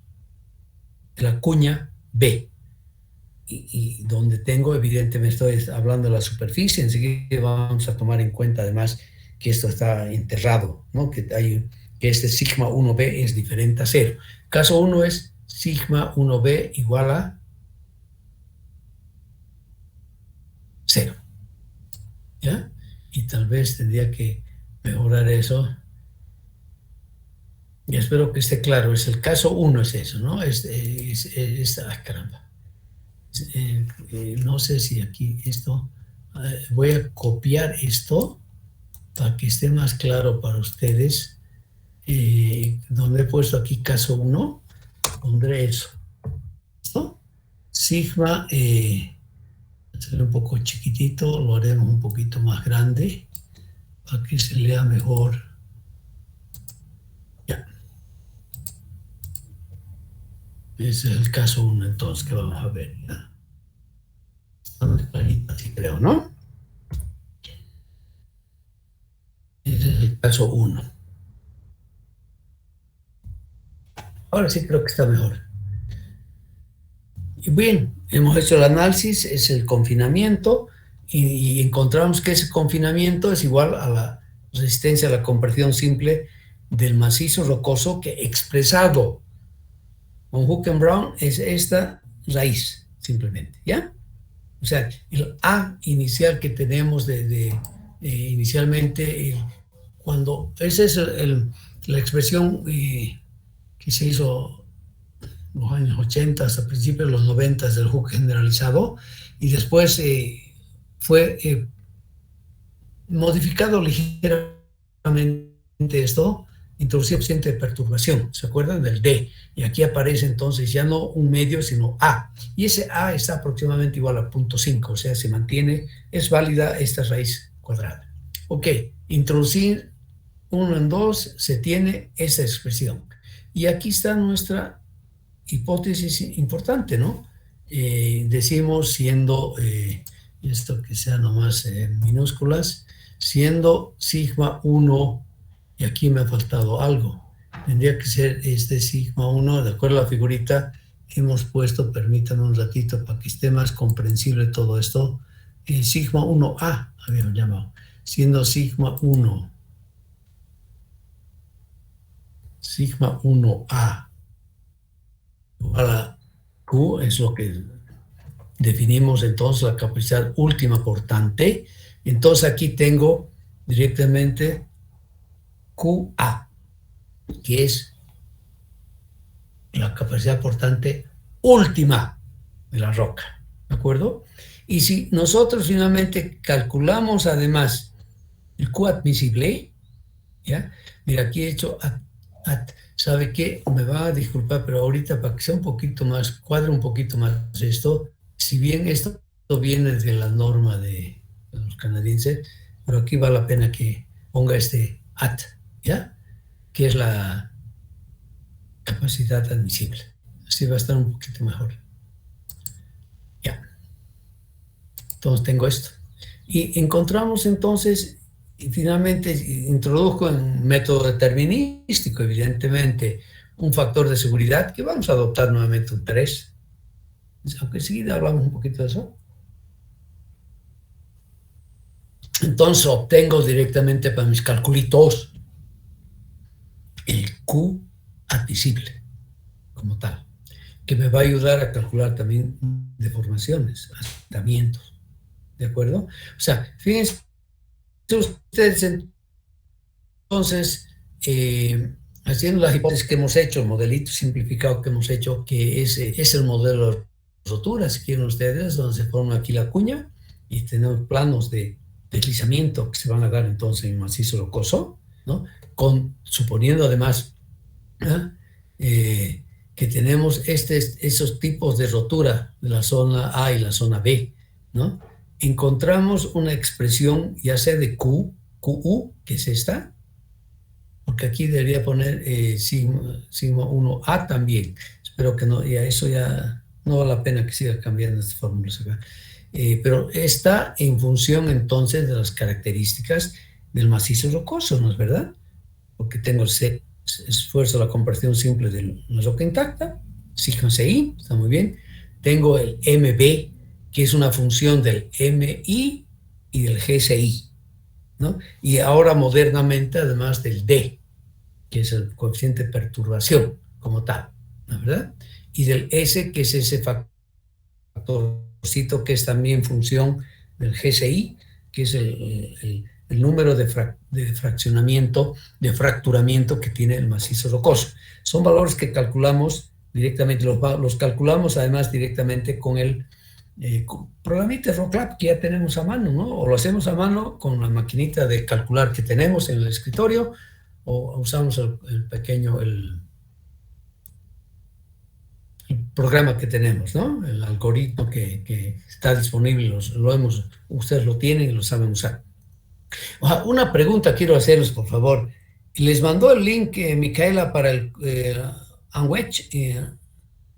de la cuña B. Y donde tengo, evidentemente estoy hablando de la superficie, enseguida vamos a tomar en cuenta además que esto está enterrado, ¿no? Que este sigma 1b es diferente a 0. Caso 1 es sigma 1b igual a 0, ¿ya? Y tal vez tendría que mejorar eso. Y espero que esté claro, es el caso 1 es eso, ¿no? Caramba. No sé si aquí esto, voy a copiar esto para que esté más claro para ustedes. Donde he puesto aquí caso 1, pondré eso, ¿no? Sigma, hacer un poco chiquitito, lo haremos un poquito más grande para que se lea mejor. Ya. Ese es el caso 1 entonces que vamos a ver. ¿Ya? Así creo, ¿no? Ese es el caso 1. Ahora sí creo que está mejor. Y Bien, hemos hecho el análisis, es el confinamiento, y encontramos que ese confinamiento es igual a la resistencia a la compresión simple del macizo rocoso, que expresado con Hook-and-Brown es esta raíz, simplemente, ¿ya? O sea, el A inicial que tenemos inicialmente, cuando esa es la expresión que se hizo en los años 80 hasta principios de los 90 del hook generalizado, y después fue modificado ligeramente esto, introducía paciente de perturbación, ¿se acuerdan del D? Y aquí aparece entonces ya no un medio, sino A. Y ese A está aproximadamente igual a 0.5, o sea, se mantiene, es válida esta raíz cuadrada. Ok, introducir 1 en 2, se tiene esa expresión. Y aquí está nuestra hipótesis importante, ¿no? Decimos siendo, esto que sea nomás minúsculas, siendo sigma 1, y aquí me ha faltado algo, tendría que ser este sigma 1, de acuerdo a la figurita que hemos puesto, permítanme un ratito para que esté más comprensible todo esto, sigma 1A, habíamos llamado, siendo sigma 1A igual a Q, es lo que definimos entonces la capacidad última portante. Entonces aquí tengo directamente QA, que es la capacidad portante última de la roca, ¿de acuerdo? Y si nosotros finalmente calculamos además el Q admisible, ¿ya? Mira, aquí he hecho ¿sabe qué? Me va a disculpar, pero ahorita para que sea un poquito más, cuadre un poquito más esto, si bien esto viene de la norma de los canadienses, pero aquí vale la pena que ponga este ¿ya? Que es la capacidad admisible. Así va a estar un poquito mejor. Ya. Entonces tengo esto. Y encontramos entonces, y finalmente introduzco en un método determinístico, evidentemente, un factor de seguridad que vamos a adoptar nuevamente un 3. Aunque enseguida hablamos un poquito de eso. Entonces obtengo directamente para mis calculitos el Q admisible como tal, que me va a ayudar a calcular también deformaciones, asentamientos, ¿de acuerdo? O sea, fíjense ustedes entonces, haciendo las hipótesis que hemos hecho, el modelito simplificado que hemos hecho, que es el modelo de rotura, si quieren ustedes, donde se forma aquí la cuña y tenemos planos de deslizamiento que se van a dar entonces en macizo rocoso, ¿no? Suponiendo además que tenemos esos tipos de rotura de la zona A y la zona B, ¿no? Encontramos una expresión ya sea de QU, que es esta, porque aquí debería poner sigma 1A también. Espero que no, ya eso ya no vale la pena que siga cambiando estas fórmulas acá. Pero está en función entonces de las características del macizo rocoso, ¿no es verdad? Porque tengo el esfuerzo de la compresión simple de la roca intacta, sigma CI, está muy bien. Tengo el MB, que es una función del MI y del GCI, ¿no? Y ahora modernamente además del D, que es el coeficiente de perturbación como tal, ¿no es verdad? Y del S, que es ese factorcito que es también función del GCI, que es el número de fraccionamiento, de fracturamiento que tiene el macizo rocoso. Son valores que calculamos directamente, los calculamos además directamente con el programita RockLab que ya tenemos a mano, ¿no? O lo hacemos a mano con la maquinita de calcular que tenemos en el escritorio, o usamos el pequeño, el programa que tenemos, ¿no? El algoritmo que está disponible, ustedes lo tienen y lo saben usar. Una pregunta quiero hacerles, por favor. ¿Les mandó el link, Micaela, para el Unwedge,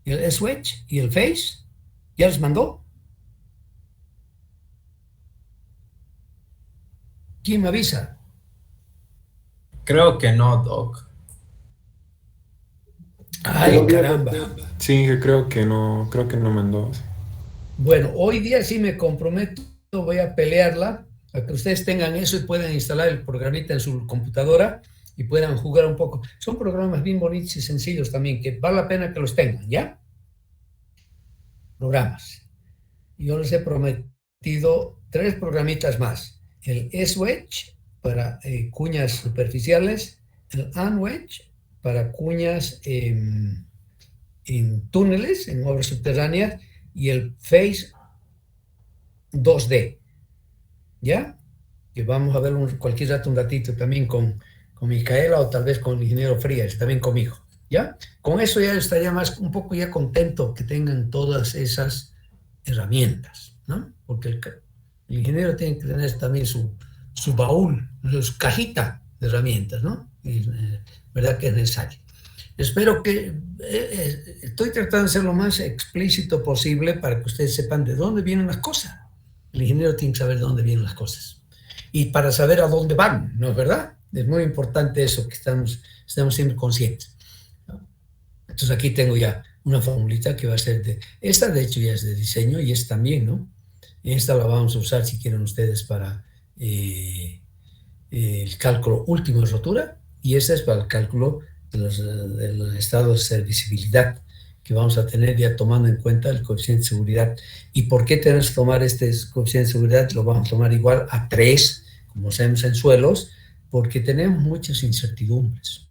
el SWedge y el Face? ¿Ya les mandó? ¿Quién me avisa? Creo que no, Doc. Ay, caramba. Sí, que creo que no mandó. Bueno, hoy día sí me comprometo, voy a pelearla para que ustedes tengan eso y puedan instalar el programita en su computadora y puedan jugar un poco. Son programas bien bonitos y sencillos también, que vale la pena que los tengan, ¿ya? Programas. Yo les he prometido 3 programitas más. El S-Wedge para cuñas superficiales, el Unwedge para cuñas en túneles, en obras subterráneas, y el Face 2D, ¿ya? Que vamos a ver cualquier rato, un ratito también con Micaela o tal vez con el ingeniero Frías, también conmigo, ¿ya? Con eso ya estaría más, un poco ya contento que tengan todas esas herramientas, ¿no? Porque el ingeniero tiene que tener también su baúl, su cajita de herramientas, ¿no? Y, verdad que es necesario. Espero que estoy tratando de ser lo más explícito posible para que ustedes sepan de dónde vienen las cosas. El ingeniero tiene que saber de dónde vienen las cosas. Y para saber a dónde van, ¿no es verdad? Es muy importante eso, que estamos siempre conscientes. Entonces aquí tengo ya una formulita que va a ser de... Esta de hecho ya es de diseño y es también, ¿no? Esta la vamos a usar si quieren ustedes para el cálculo último de rotura y esta es para el cálculo de los estados de servicibilidad que vamos a tener ya tomando en cuenta el coeficiente de seguridad. ¿Y por qué tenemos que tomar este coeficiente de seguridad? Lo vamos a tomar igual a 3, como hacemos en suelos, porque tenemos muchas incertidumbres.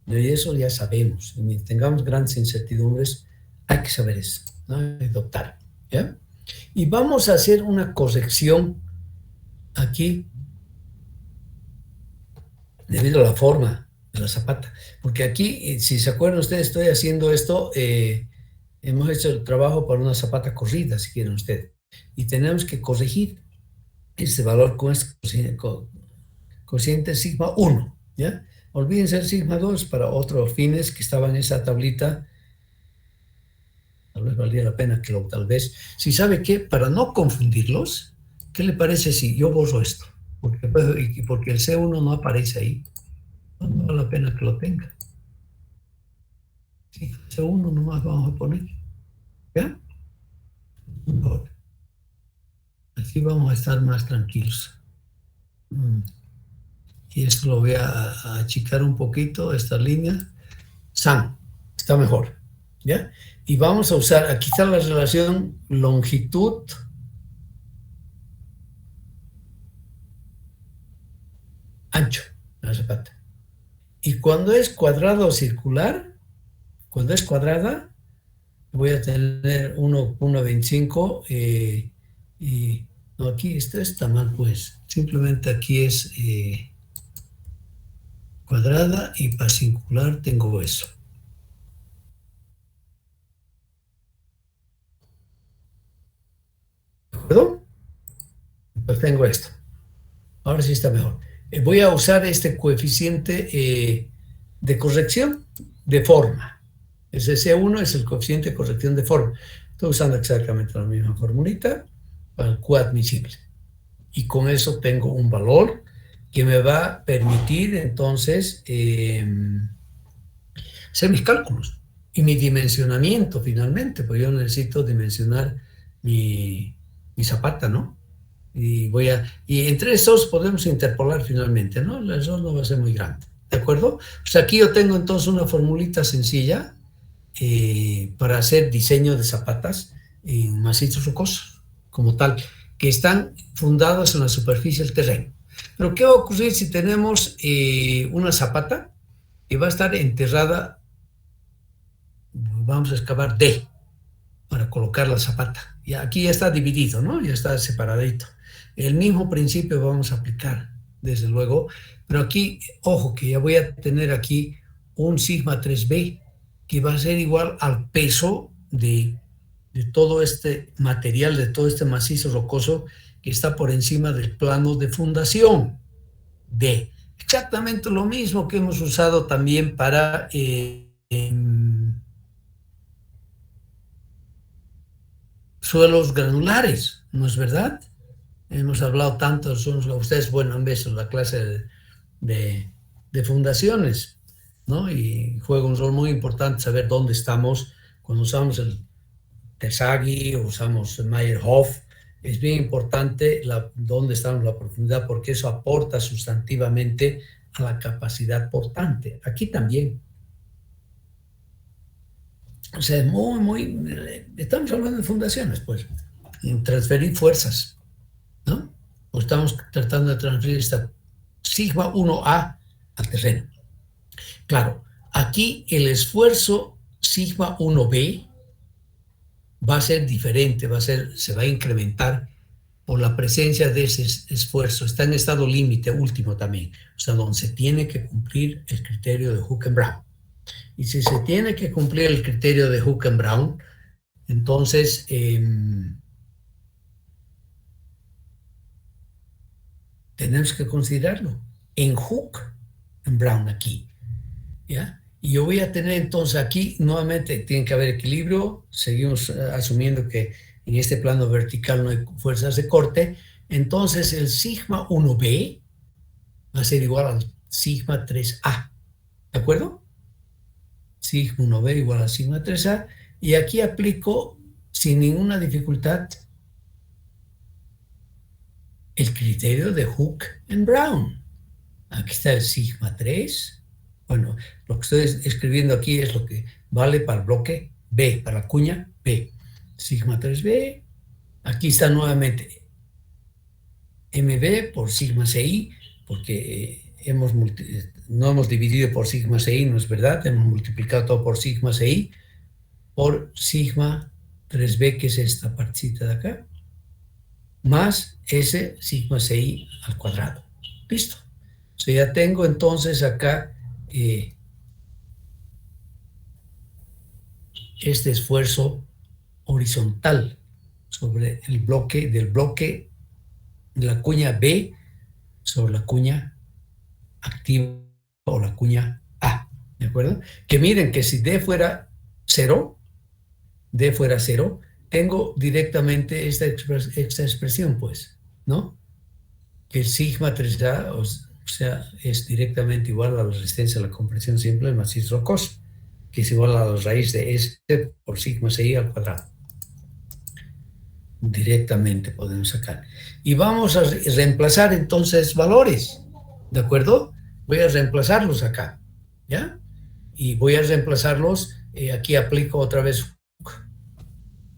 Y eso ya sabemos. Y mientras tengamos grandes incertidumbres, hay que saber eso, ¿no? Hay que adoptar, ¿ya? Y vamos a hacer una corrección aquí debido a la forma de la zapata. Porque aquí, si se acuerdan ustedes, estoy haciendo esto, hemos hecho el trabajo para una zapata corrida, si quieren ustedes. Y tenemos que corregir ese valor con este cociente sigma 1, ¿ya? Olvídense el sigma 2 para otros fines que estaban en esa tablita. Tal vez valdría la pena que tal vez, si sabe qué, para no confundirlos, ¿qué le parece si yo borro esto? Porque el C1 no aparece ahí. No vale la pena que lo tenga. Sí, C1 nomás vamos a poner. ¿Ya? Ahora, así vamos a estar más tranquilos. Y esto lo voy a achicar un poquito, esta línea. San, está mejor. ¿Ya? Y vamos a usar, aquí está la relación longitud ancho, la zapata. Y cuando es cuadrado o circular, cuando es cuadrada, voy a tener 1,25 y no, aquí esto está mal, pues. Simplemente aquí es cuadrada y para circular tengo eso. ¿De acuerdo? Pues tengo esto. Ahora sí está mejor. Voy a usar este coeficiente de corrección de forma. Ese C1 es el coeficiente de corrección de forma. Estoy usando exactamente la misma formulita para el Q admisible. Y con eso tengo un valor que me va a permitir entonces hacer mis cálculos y mi dimensionamiento finalmente, porque yo necesito dimensionar mi zapata, ¿no? Y entre esos podemos interpolar finalmente, ¿no? El error no va a ser muy grande, ¿de acuerdo? Pues aquí yo tengo entonces una formulita sencilla para hacer diseño de zapatas en macizos rocosos, como tal, que están fundados en la superficie del terreno. Pero ¿qué va a ocurrir si tenemos una zapata que va a estar enterrada? Vamos a excavar D para colocar la zapata. Y aquí ya está dividido, ¿no? Ya está separadito. El mismo principio vamos a aplicar, desde luego, pero aquí, ojo, que ya voy a tener aquí un sigma 3b que va a ser igual al peso de todo este material, de todo este macizo rocoso que está por encima del plano de fundación D. Exactamente lo mismo que hemos usado también para suelos granulares, ¿no es verdad? Hemos hablado tanto, son ustedes, bueno, han visto la clase de fundaciones. ¿no? Y juega un rol muy importante saber dónde estamos. Cuando usamos el Terzaghi o usamos Meyerhof, es bien importante dónde estamos, la profundidad, porque eso aporta sustantivamente a la capacidad portante. Aquí también. O sea, estamos hablando de fundaciones, pues, en transferir fuerzas, ¿no? O estamos tratando de transferir esta sigma 1A al terreno. Claro, aquí el esfuerzo sigma 1B va a ser diferente, se va a incrementar por la presencia de ese esfuerzo. Está en estado límite último también, o sea, donde se tiene que cumplir el criterio de Hooken-Brown. Y si se tiene que cumplir el criterio de Hooken-Brown, entonces tenemos que considerarlo en Hooken-Brown aquí, ¿ya? Y yo voy a tener entonces aquí, nuevamente, tiene que haber equilibrio, seguimos asumiendo que en este plano vertical no hay fuerzas de corte, entonces el sigma 1B va a ser igual al sigma 3A, ¿de acuerdo? Sigma 1B igual a sigma 3A, y aquí aplico sin ninguna dificultad el criterio de Hooken-Brown. Aquí está el sigma 3. Bueno, lo que estoy escribiendo aquí es lo que vale para el bloque B, para la cuña B. Sigma 3B. Aquí está nuevamente MB por sigma CI, porque no hemos dividido por sigma CI, no es verdad, hemos multiplicado todo por sigma CI, por sigma 3B, que es esta partecita de acá, más S sigma CI al cuadrado. Listo. O sea, ya tengo entonces acá este esfuerzo horizontal sobre el bloque de la cuña B sobre la cuña activa o la cuña A, ¿de acuerdo? Que miren que si D fuera 0, tengo directamente esta expresión, pues, ¿no? Que el sigma 3A, o sea, es directamente igual a la resistencia a la compresión simple del macizo rocoso, que es igual a la raíz de S por sigma CI al cuadrado. Directamente podemos sacar. Y vamos a reemplazar entonces valores, ¿de acuerdo? Voy a reemplazarlos acá, ¿ya? Y voy a reemplazarlos, aquí aplico otra vez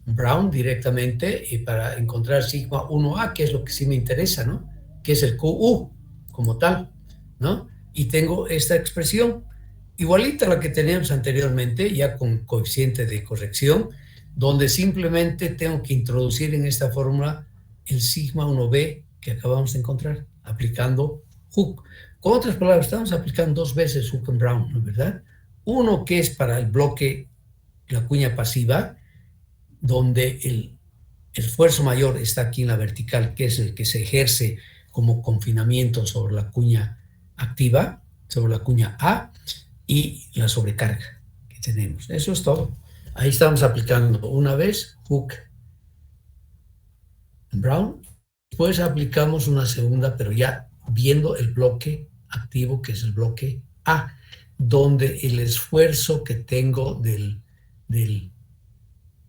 Brown directamente y para encontrar sigma 1A, que es lo que sí me interesa, ¿no? Que es el QU como tal, ¿no? Y tengo esta expresión igualita a la que teníamos anteriormente, ya con coeficiente de corrección, donde simplemente tengo que introducir en esta fórmula el sigma 1B que acabamos de encontrar, aplicando Hooke. Con otras palabras, estamos aplicando dos veces Hooken-Brown, ¿no es verdad? Uno que es para el bloque, la cuña pasiva, donde el esfuerzo mayor está aquí en la vertical, que es el que se ejerce como confinamiento sobre la cuña activa, sobre la cuña A, y la sobrecarga que tenemos. Eso es todo. Ahí estamos aplicando una vez Hooken-Brown. Después aplicamos una segunda, pero ya viendo el bloque activo, que es el bloque A, donde el esfuerzo que tengo del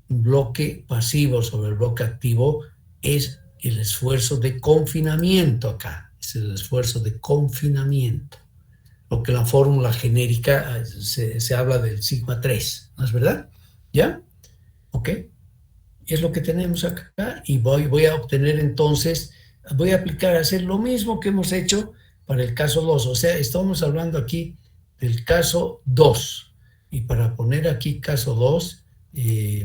bloque pasivo sobre el bloque activo es el esfuerzo de confinamiento acá. Es el esfuerzo de confinamiento. Lo que la fórmula genérica se habla del sigma 3, ¿no es verdad? ¿Ya? Ok. Es lo que tenemos acá y voy a obtener entonces, voy a aplicar, hacer lo mismo que hemos hecho para el caso 2. O sea, estamos hablando aquí del caso 2. Y para poner aquí caso 2,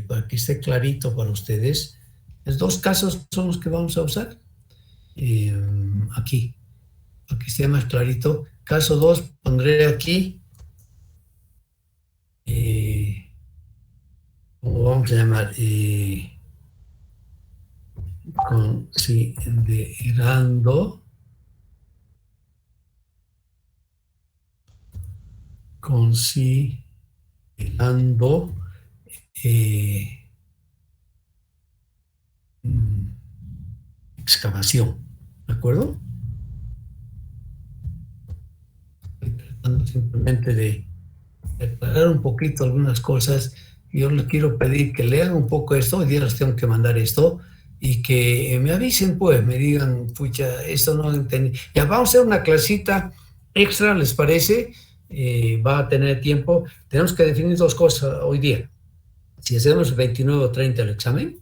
para que esté clarito para ustedes, los dos casos son los que vamos a usar. Aquí, para que esté más clarito. Caso 2, pondré aquí, ¿cómo vamos a llamar? Considerando eh, excavación, ¿de acuerdo? Estoy tratando simplemente de aclarar un poquito algunas cosas. Yo les quiero pedir que lean un poco esto, hoy día les tengo que mandar esto, y que me avisen, pues, me digan, pucha, esto no entendí. Ya vamos a hacer una clasita extra, ¿les parece? Va a tener tiempo. Tenemos que definir dos cosas hoy día. Si hacemos 29 o 30 el examen,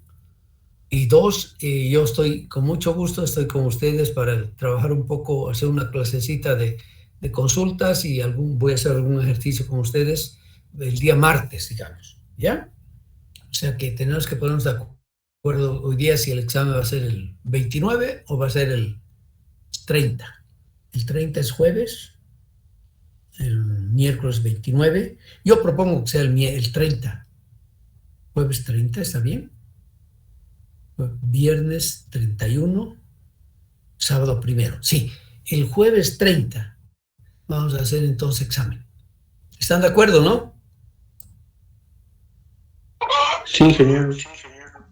y dos, yo estoy con mucho gusto, estoy con ustedes para trabajar un poco, hacer una clasecita de consultas y voy a hacer algún ejercicio con ustedes el día martes, digamos, ¿ya? O sea que tenemos que ponernos de acuerdo hoy día si el examen va a ser el 29 o va a ser el 30. El 30 es jueves, el miércoles 29. Yo propongo que sea el 30. Jueves 30, ¿está bien? Viernes 31, sábado 1. Sí, el jueves 30 vamos a hacer entonces examen. ¿Están de acuerdo, no? Sí, ingeniero.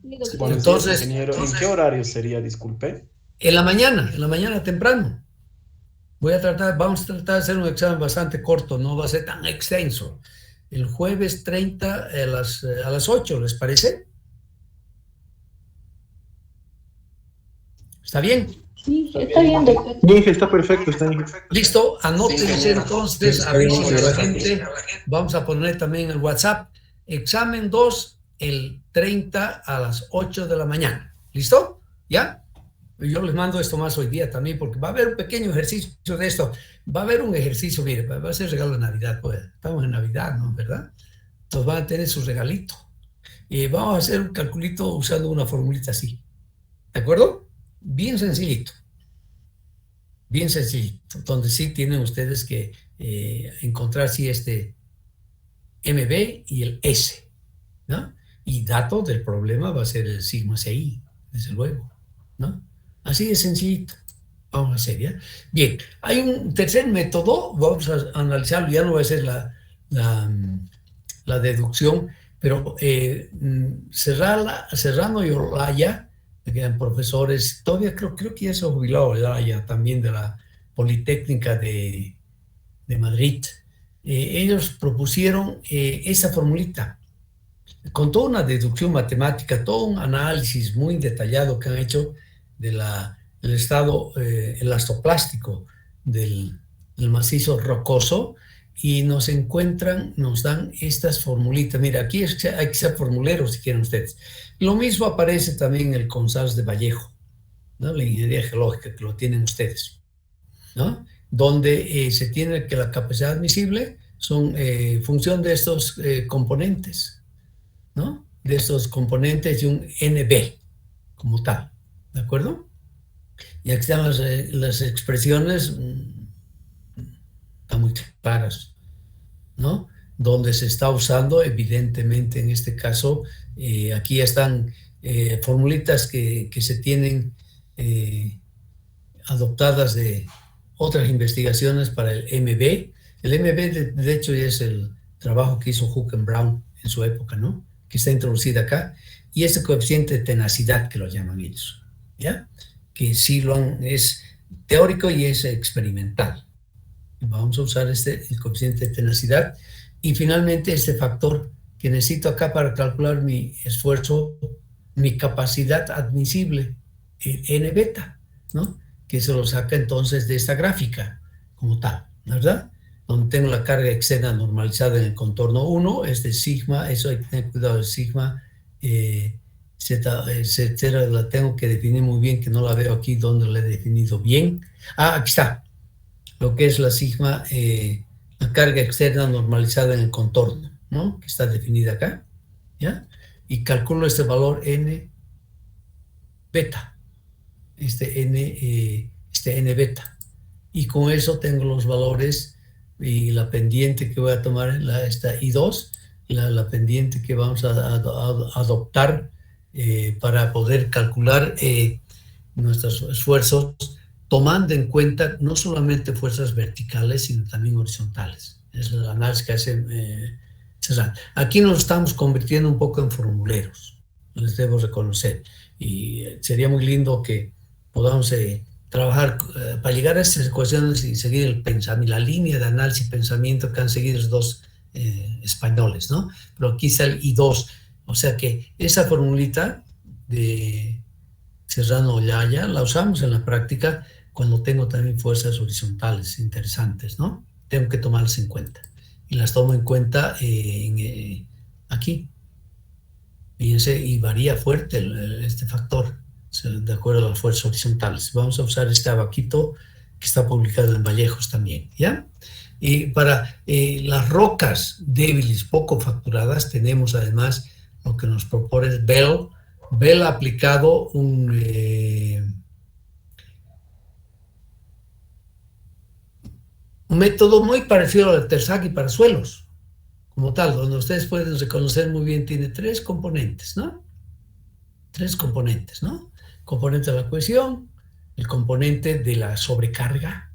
Buenos Entonces, días, ingeniero. ¿En qué horario sería, disculpe? En la mañana temprano. Vamos a tratar de hacer un examen bastante corto, no va a ser tan extenso. El jueves 30 a las 8, ¿les parece? ¿Está bien? Sí, está bien, doctor. Bien, está perfecto, está bien. Listo, anótense Sí, entonces, sí, avisen a la gracias. gente. Vamos a poner también el WhatsApp. Examen 2, el 30 a las 8 de la mañana. ¿Listo? ¿Ya? Yo les mando esto más hoy día también, porque va a haber un pequeño ejercicio de esto. Va a haber un ejercicio, mire, va a ser regalo de Navidad, pues. Estamos en Navidad, ¿no? ¿Verdad? Entonces van a tener su regalito. Y vamos a hacer un calculito usando una formulita así. ¿De acuerdo? Bien sencillito. Bien sencillito. Donde sí tienen ustedes que encontrar si este MB y el S, ¿no? Y dato del problema va a ser el sigma CI, desde luego, ¿no? Así de sencillito. Vamos a hacer, ¿ya? Bien, hay un tercer método, vamos a analizarlo, ya no va a ser la deducción, pero Serrano y Olaya, que eran profesores, todavía creo que ya se jubiló Olaya también de la Politécnica de Madrid. Ellos propusieron esa formulita, con toda una deducción matemática, todo un análisis muy detallado que han hecho del estado elastoplástico del macizo rocoso, y nos dan estas formulitas. Mira, aquí hay que ser formuleros si quieren ustedes. Lo mismo aparece también en el CONSAS de Vallejo, ¿no? La ingeniería geológica, que lo tienen ustedes, ¿no? Donde se tiene que la capacidad admisible son función de estos componentes, ¿no? De estos componentes de un NB como tal, ¿de acuerdo? Y aquí están las expresiones, están muy claras, ¿no? Donde se está usando, evidentemente, en este caso, aquí están formulitas que se tienen adoptadas de otras investigaciones para el MB. El MB, de hecho, es el trabajo que hizo Huckenbraun en su época, ¿no? Que está introducida acá. Y este coeficiente de tenacidad, que lo llaman ellos, ¿ya? Que sí es teórico y es experimental. Vamos a usar el coeficiente de tenacidad. Y finalmente este factor que necesito acá para calcular mi esfuerzo, mi capacidad admisible, el N beta, ¿no? Que se lo saca entonces de esta gráfica como tal, ¿verdad? Donde tengo la carga externa normalizada en el contorno 1, este sigma, eso hay que tener cuidado, el sigma, etcétera, la tengo que definir muy bien, que no la veo aquí donde la he definido bien. Aquí está, lo que es la sigma, la carga externa normalizada en el contorno, ¿no? Que está definida acá, ¿ya? Y calculo este valor N beta, este N beta. Y con eso tengo los valores y la pendiente que voy a tomar, esta I2, la pendiente que vamos a adoptar para poder calcular nuestros esfuerzos, tomando en cuenta no solamente fuerzas verticales, sino también horizontales. Es el análisis que hace César. Aquí nos estamos convirtiendo un poco en formuleros, les debo reconocer. Y sería muy lindo que podamos trabajar para llegar a estas ecuaciones y seguir la línea de análisis y pensamiento que han seguido los dos españoles, ¿no? Pero aquí está el I2, o sea que esa formulita de Serrano Olaya la usamos en la práctica cuando tengo también fuerzas horizontales interesantes, ¿no? Tengo que tomarlas en cuenta. Y las tomo en cuenta aquí. Fíjense, y varía fuerte este factor, de acuerdo a las fuerzas horizontales. Vamos a usar este abaquito que está publicado en Vallejos también, ¿ya? Y para las rocas débiles, poco facturadas, tenemos además lo que nos propone Bell. Bell ha aplicado un método muy parecido al Terzaghi para suelos, como tal, donde ustedes pueden reconocer muy bien, tiene tres componentes, ¿no? Tres componentes, ¿no? Componente de la cohesión, el componente de la sobrecarga,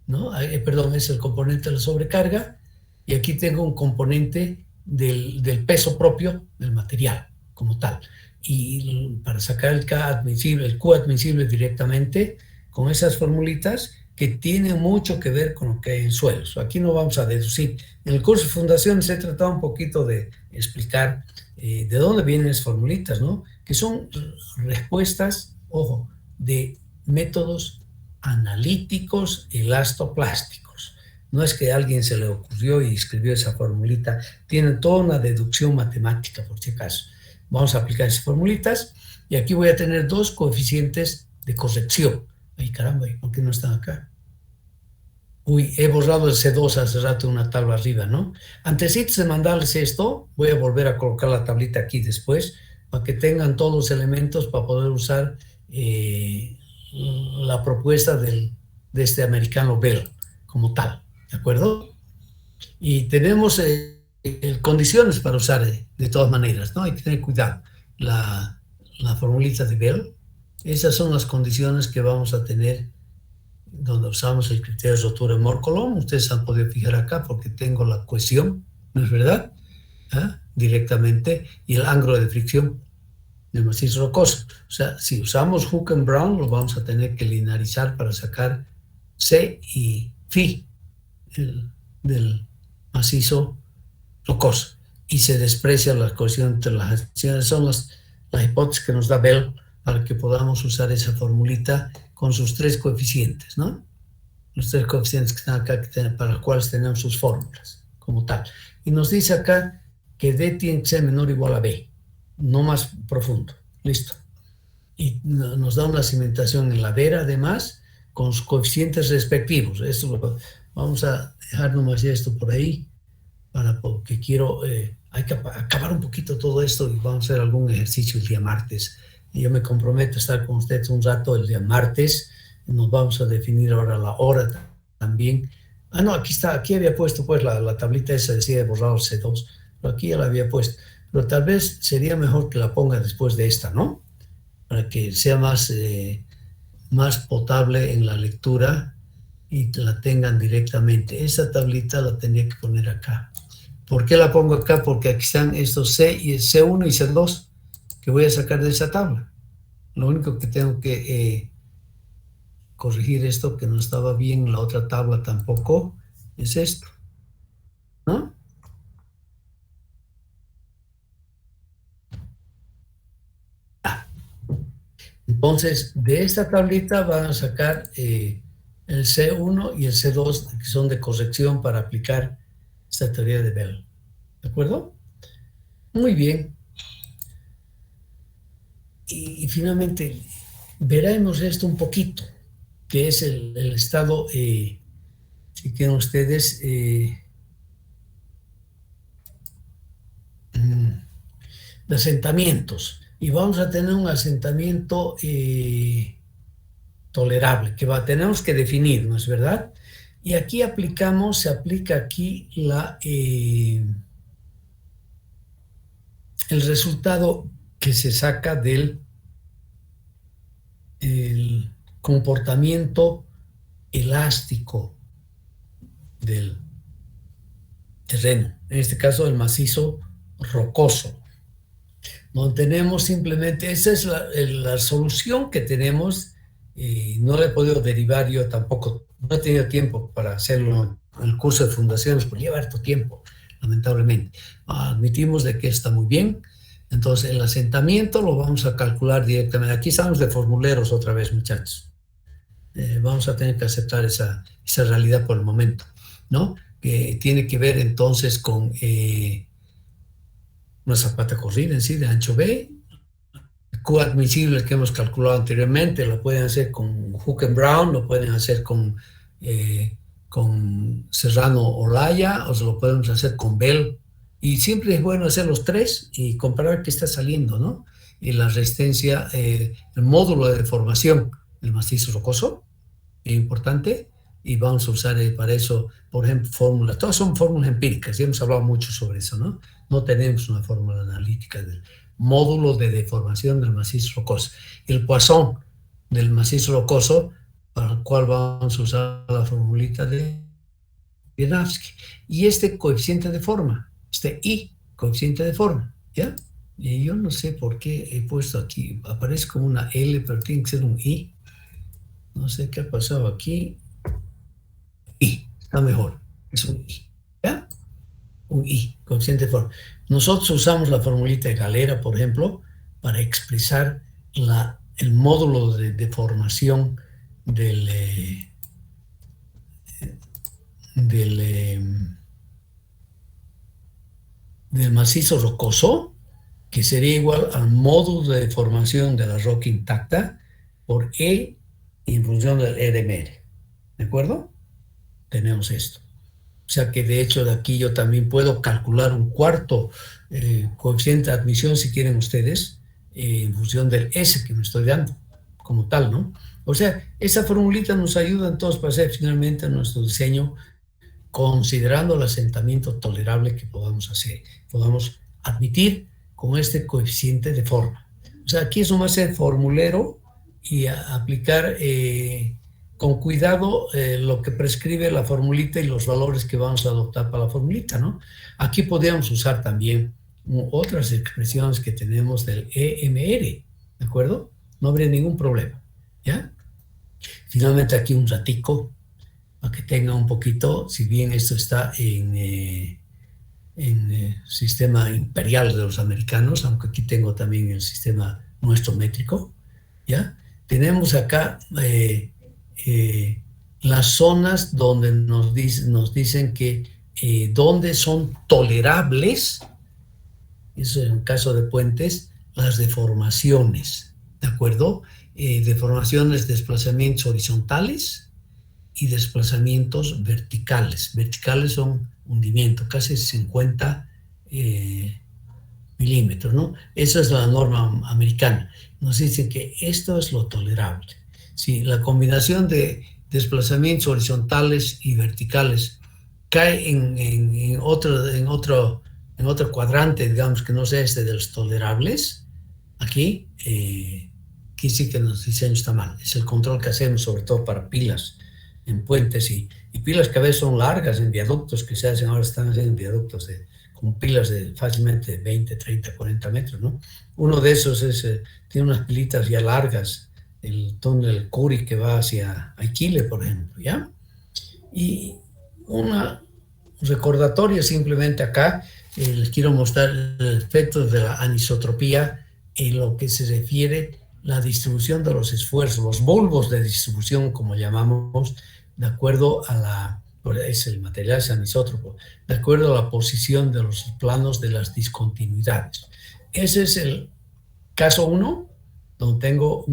¿no? Perdón, es el componente de la sobrecarga, y aquí tengo un componente del peso propio del material, como tal. Y para sacar el K admisible, el Q admisible directamente, con esas formulitas que tienen mucho que ver con lo que hay en suelos. Aquí no vamos a deducir. En el curso de fundaciones he tratado un poquito de explicar de dónde vienen esas formulitas, ¿no? Que son respuestas, ojo, de métodos analíticos elastoplásticos. No es que a alguien se le ocurrió y escribió esa formulita, tienen toda una deducción matemática, por si acaso. Vamos a aplicar esas formulitas y aquí voy a tener dos coeficientes de corrección. Ay, caramba, ¿por qué no están acá? Uy, he borrado el C2 hace rato en una tabla arriba, ¿no? Antesitos de mandarles esto, voy a volver a colocar la tablita aquí después, para que tengan todos los elementos para poder usar la propuesta de este americano Bell como tal, ¿de acuerdo? Y tenemos condiciones para usar de todas maneras, ¿no? Hay que tener cuidado. La formulita de Bell, esas son las condiciones que vamos a tener donde usamos el criterio de rotura de Mohr-Coulomb. Ustedes han podido fijar acá porque tengo la cohesión, ¿no es verdad? Directamente, y el ángulo de fricción del macizo rocoso. O sea, si usamos Hook and Brown, lo vamos a tener que linearizar para sacar C y Φ del macizo rocoso. Y se desprecia la cohesión entre las acciones. Son las hipótesis que nos da Bell para que podamos usar esa formulita con sus tres coeficientes, ¿no? Los tres coeficientes que están acá, para los cuales tenemos sus fórmulas, como tal. Y nos dice acá que D tiene que ser menor o igual a B, no más profundo. Listo. Y nos da una cimentación en ladera, además, con sus coeficientes respectivos. Esto vamos a dejar nomás esto por ahí, porque quiero, hay que acabar un poquito todo esto y vamos a hacer algún ejercicio el día martes. Yo me comprometo a estar con ustedes un rato el día martes. Nos vamos a definir ahora la hora también. No, aquí está, aquí había puesto pues la tablita esa, decía de borrado C2, pero aquí ya la había puesto. Pero tal vez sería mejor que la ponga después de esta, ¿no? Para que sea más potable en la lectura y la tengan directamente. Esa tablita la tenía que poner acá. ¿Por qué la pongo acá? Porque aquí están estos C1 y C2 que voy a sacar de esa tabla. Lo único que tengo que corregir esto, que no estaba bien en la otra tabla tampoco, es esto, ¿no? Entonces, de esta tablita van a sacar el C1 y el C2, que son de corrección para aplicar esta teoría de Bell. ¿De acuerdo? Muy bien. Y finalmente, veremos esto un poquito, que es el estado, si quieren ustedes, de asentamientos. Y vamos a tener un asentamiento tolerable, que tenemos que definir, ¿no es verdad? Y aquí se aplica aquí el resultado que se saca del comportamiento elástico del terreno, en este caso el macizo rocoso. No tenemos simplemente, esa es la solución que tenemos, y no la he podido derivar yo tampoco, no he tenido tiempo para hacerlo en el curso de fundaciones, pues lleva harto tiempo. lamentablemente. Admitimos de que está muy bien. Entonces, el asentamiento lo vamos a calcular directamente. Aquí estamos de formuleros otra vez, muchachos. Vamos a tener que aceptar esa realidad por el momento, ¿no? Que tiene que ver entonces con una zapata corrida en sí de ancho B, Q admisible que hemos calculado anteriormente, lo pueden hacer con Hook and Brown, lo pueden hacer con Serrano Olaya, o se lo podemos hacer con Bell, y siempre es bueno hacer los tres y comparar qué está saliendo, ¿no? Y la resistencia, el módulo de deformación del macizo rocoso, es importante, y vamos a usar para eso, por ejemplo, fórmulas, todas son fórmulas empíricas, ya hemos hablado mucho sobre eso, ¿no? No tenemos una fórmula analítica del módulo de deformación del macizo rocoso. El Poisson del macizo rocoso, para el cual vamos a usar la formulita de Wieniawski. Y este coeficiente de forma, este I, coeficiente de forma, ¿ya? Y yo no sé por qué he puesto aquí, aparece como una L, pero tiene que ser un I. No sé qué ha pasado aquí. I, está mejor, es un I, ¿ya? Un I, coeficiente de forma. Nosotros usamos la formulita de Galera, por ejemplo, para expresar el módulo de deformación del macizo rocoso, que sería igual al módulo de deformación de la roca intacta por E en función del EDMR. ¿De acuerdo? Tenemos esto. O sea que de hecho de aquí yo también puedo calcular un cuarto coeficiente de admisión, si quieren ustedes, en función del S que me estoy dando, como tal, ¿no? O sea, esa formulita nos ayuda entonces para hacer finalmente nuestro diseño considerando el asentamiento tolerable que podamos hacer, podamos admitir con este coeficiente de forma. O sea, aquí eso va a ser formulero y aplicar con cuidado lo que prescribe la formulita y los valores que vamos a adoptar para la formulita, ¿no? Aquí podríamos usar también otras expresiones que tenemos del EMR, ¿de acuerdo? No habría ningún problema, ¿ya? Finalmente aquí un ratico, para que tenga un poquito, si bien esto está en sistema imperial de los americanos, aunque aquí tengo también el sistema nuestro métrico, ¿ya? Tenemos acá las zonas donde nos dicen que donde son tolerables, eso en el caso de puentes, las deformaciones, ¿de acuerdo? Deformaciones, desplazamientos horizontales y desplazamientos verticales. Verticales son hundimiento, casi 50 milímetros, ¿no? Esa es la norma americana. Nos dicen que esto es lo tolerable. Si la combinación de desplazamientos horizontales y verticales cae en otro cuadrante, digamos, que no sea este de los tolerables, aquí sí que nuestro diseño está mal. Es el control que hacemos, sobre todo para pilas en puentes y pilas que a veces son largas en viaductos que se hacen, ahora están haciendo viaductos con pilas de fácilmente 20, 30, 40 metros, ¿no? Uno de esos tiene unas pilitas ya largas, el túnel Curi que va hacia Aikile, por ejemplo, ¿ya? Y un recordatorio simplemente acá, les quiero mostrar el efecto de la anisotropía en lo que se refiere la distribución de los esfuerzos, los bulbos de distribución, como llamamos, de acuerdo a es el material, es anisótropo, de acuerdo a la posición de los planos de las discontinuidades. Ese es el caso 1, donde tengo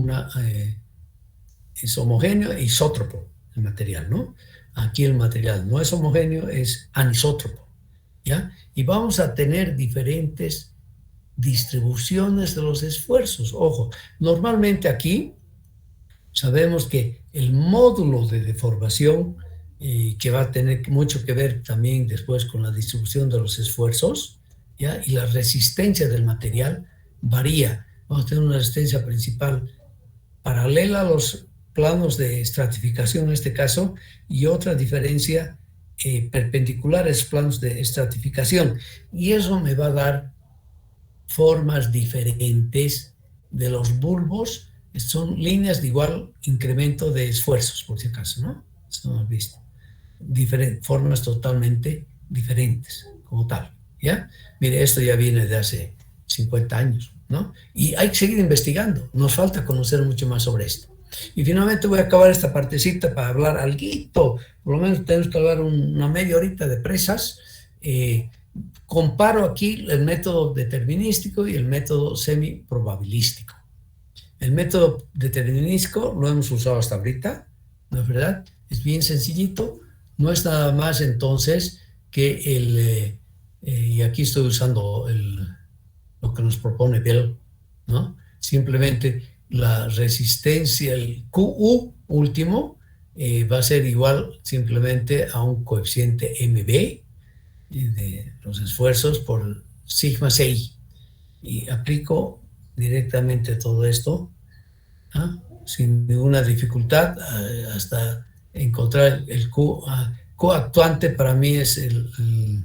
es homogéneo e isótropo el material, ¿no? Aquí el material no es homogéneo, es anisótropo, ¿ya? Y vamos a tener diferentes distribuciones de los esfuerzos. Ojo, normalmente aquí sabemos que el módulo de deformación, que va a tener mucho que ver también después con la distribución de los esfuerzos, ¿ya? Y la resistencia del material varía. Vamos a tener una resistencia principal paralela a los planos de estratificación en este caso, y otra diferencia perpendicular a esos planos de estratificación. Y eso me va a dar formas diferentes de los bulbos. Son líneas de igual incremento de esfuerzos, por si acaso, ¿no? Eso hemos visto. Formas totalmente diferentes, como tal, ¿ya? Mire, esto ya viene de hace 50 años, ¿no? Y hay que seguir investigando, nos falta conocer mucho más sobre esto. Y finalmente voy a acabar esta partecita para hablar alguito, por lo menos tenemos que hablar una media horita de presas. Comparo aquí el método determinístico y el método semiprobabilístico. El método determinístico lo hemos usado hasta ahorita, ¿no es verdad? Es bien sencillito, no es nada más entonces que y aquí estoy usando lo que nos propone Bell, ¿no? Simplemente la resistencia, el QU último, va a ser igual simplemente a un coeficiente MB de los esfuerzos por sigma CI. Y aplico directamente todo esto, ¿ah? Sin ninguna dificultad, hasta encontrar el Q actuante. Para mí es el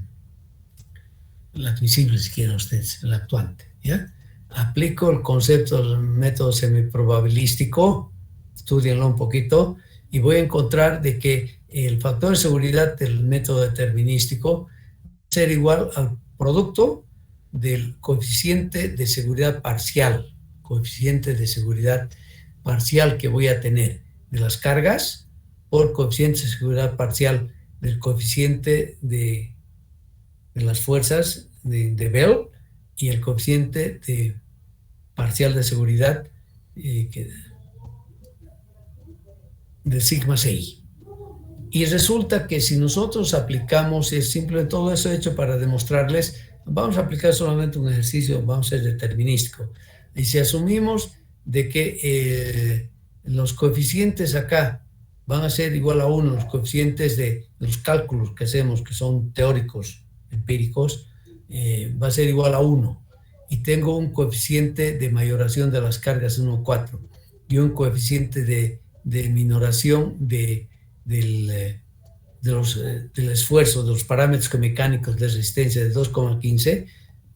admisible, si quieren ustedes, el actuante, ¿ya? Aplico el concepto del método semiprobabilístico, estudienlo un poquito, y voy a encontrar de que el factor de seguridad del método determinístico va a ser igual al producto del coeficiente de seguridad parcial, que voy a tener de las cargas por coeficiente de seguridad parcial del coeficiente de las fuerzas de Bell y el coeficiente parcial de seguridad de sigma CI. Y resulta que si nosotros aplicamos, es simple, todo eso hecho para demostrarles, vamos a aplicar solamente un ejercicio, vamos a ser determinístico. Y si asumimos de que los coeficientes acá van a ser igual a 1, los coeficientes de los cálculos que hacemos, que son teóricos, empíricos, va a ser igual a 1. Y tengo un coeficiente de mayoración de las cargas 1,4 y un coeficiente de minoración del esfuerzo, de los parámetros mecánicos de resistencia de 2,15,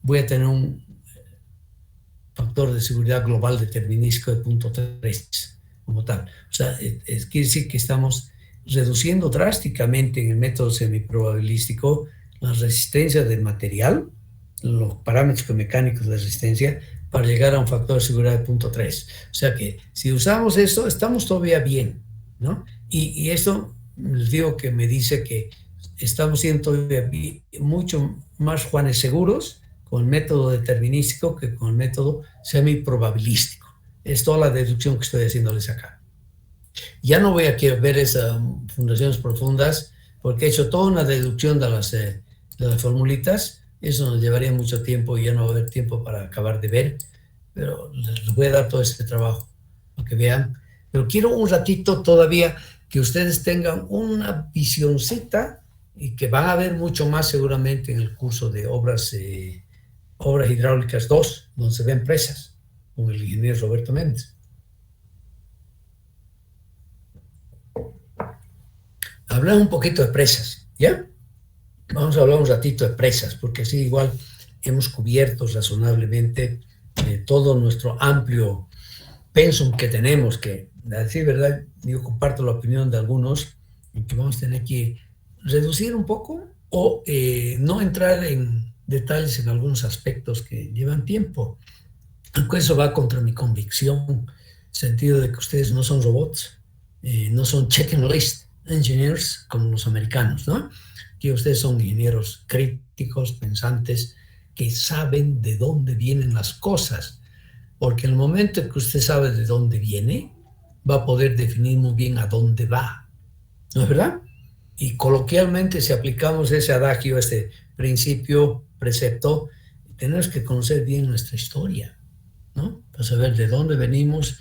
voy a tener un factor de seguridad global determinístico de 0.3 como tal. O sea, quiere decir que estamos reduciendo drásticamente en el método semiprobabilístico la resistencia del material, los parámetros mecánicos de resistencia, para llegar a un factor de seguridad de 0.3. O sea que si usamos esto, estamos todavía bien, ¿no? Y esto les digo que me dice que estamos siendo todavía mucho más Juanes seguros con el método determinístico que con el método semiprobabilístico. Es toda la deducción que estoy haciéndoles acá. Ya no voy a ver esas fundaciones profundas porque he hecho toda una deducción de las formulitas. Eso nos llevaría mucho tiempo y ya no va a haber tiempo para acabar de ver, pero les voy a dar todo este trabajo para que vean. Pero quiero un ratito todavía que ustedes tengan una visioncita y que van a ver mucho más seguramente en el curso de obras hidráulicas 2, donde se ven presas, con el ingeniero Roberto Méndez. Hablar un poquito de presas, ¿ya? Vamos a hablar un ratito de presas, porque así igual hemos cubierto razonablemente todo nuestro amplio pensum que tenemos, que, a decir verdad, yo comparto la opinión de algunos, en que vamos a tener que reducir un poco o no entrar en detalles en algunos aspectos que llevan tiempo. Aunque eso va contra mi convicción, en el sentido de que ustedes no son robots, no son check and list engineers como los americanos, ¿no? Que ustedes son ingenieros críticos, pensantes, que saben de dónde vienen las cosas, porque en el momento que usted sabe de dónde viene, va a poder definir muy bien a dónde va, ¿no es verdad? Y coloquialmente, si aplicamos ese adagio, este principio, precepto, tenemos que conocer bien nuestra historia, ¿no? Para saber de dónde venimos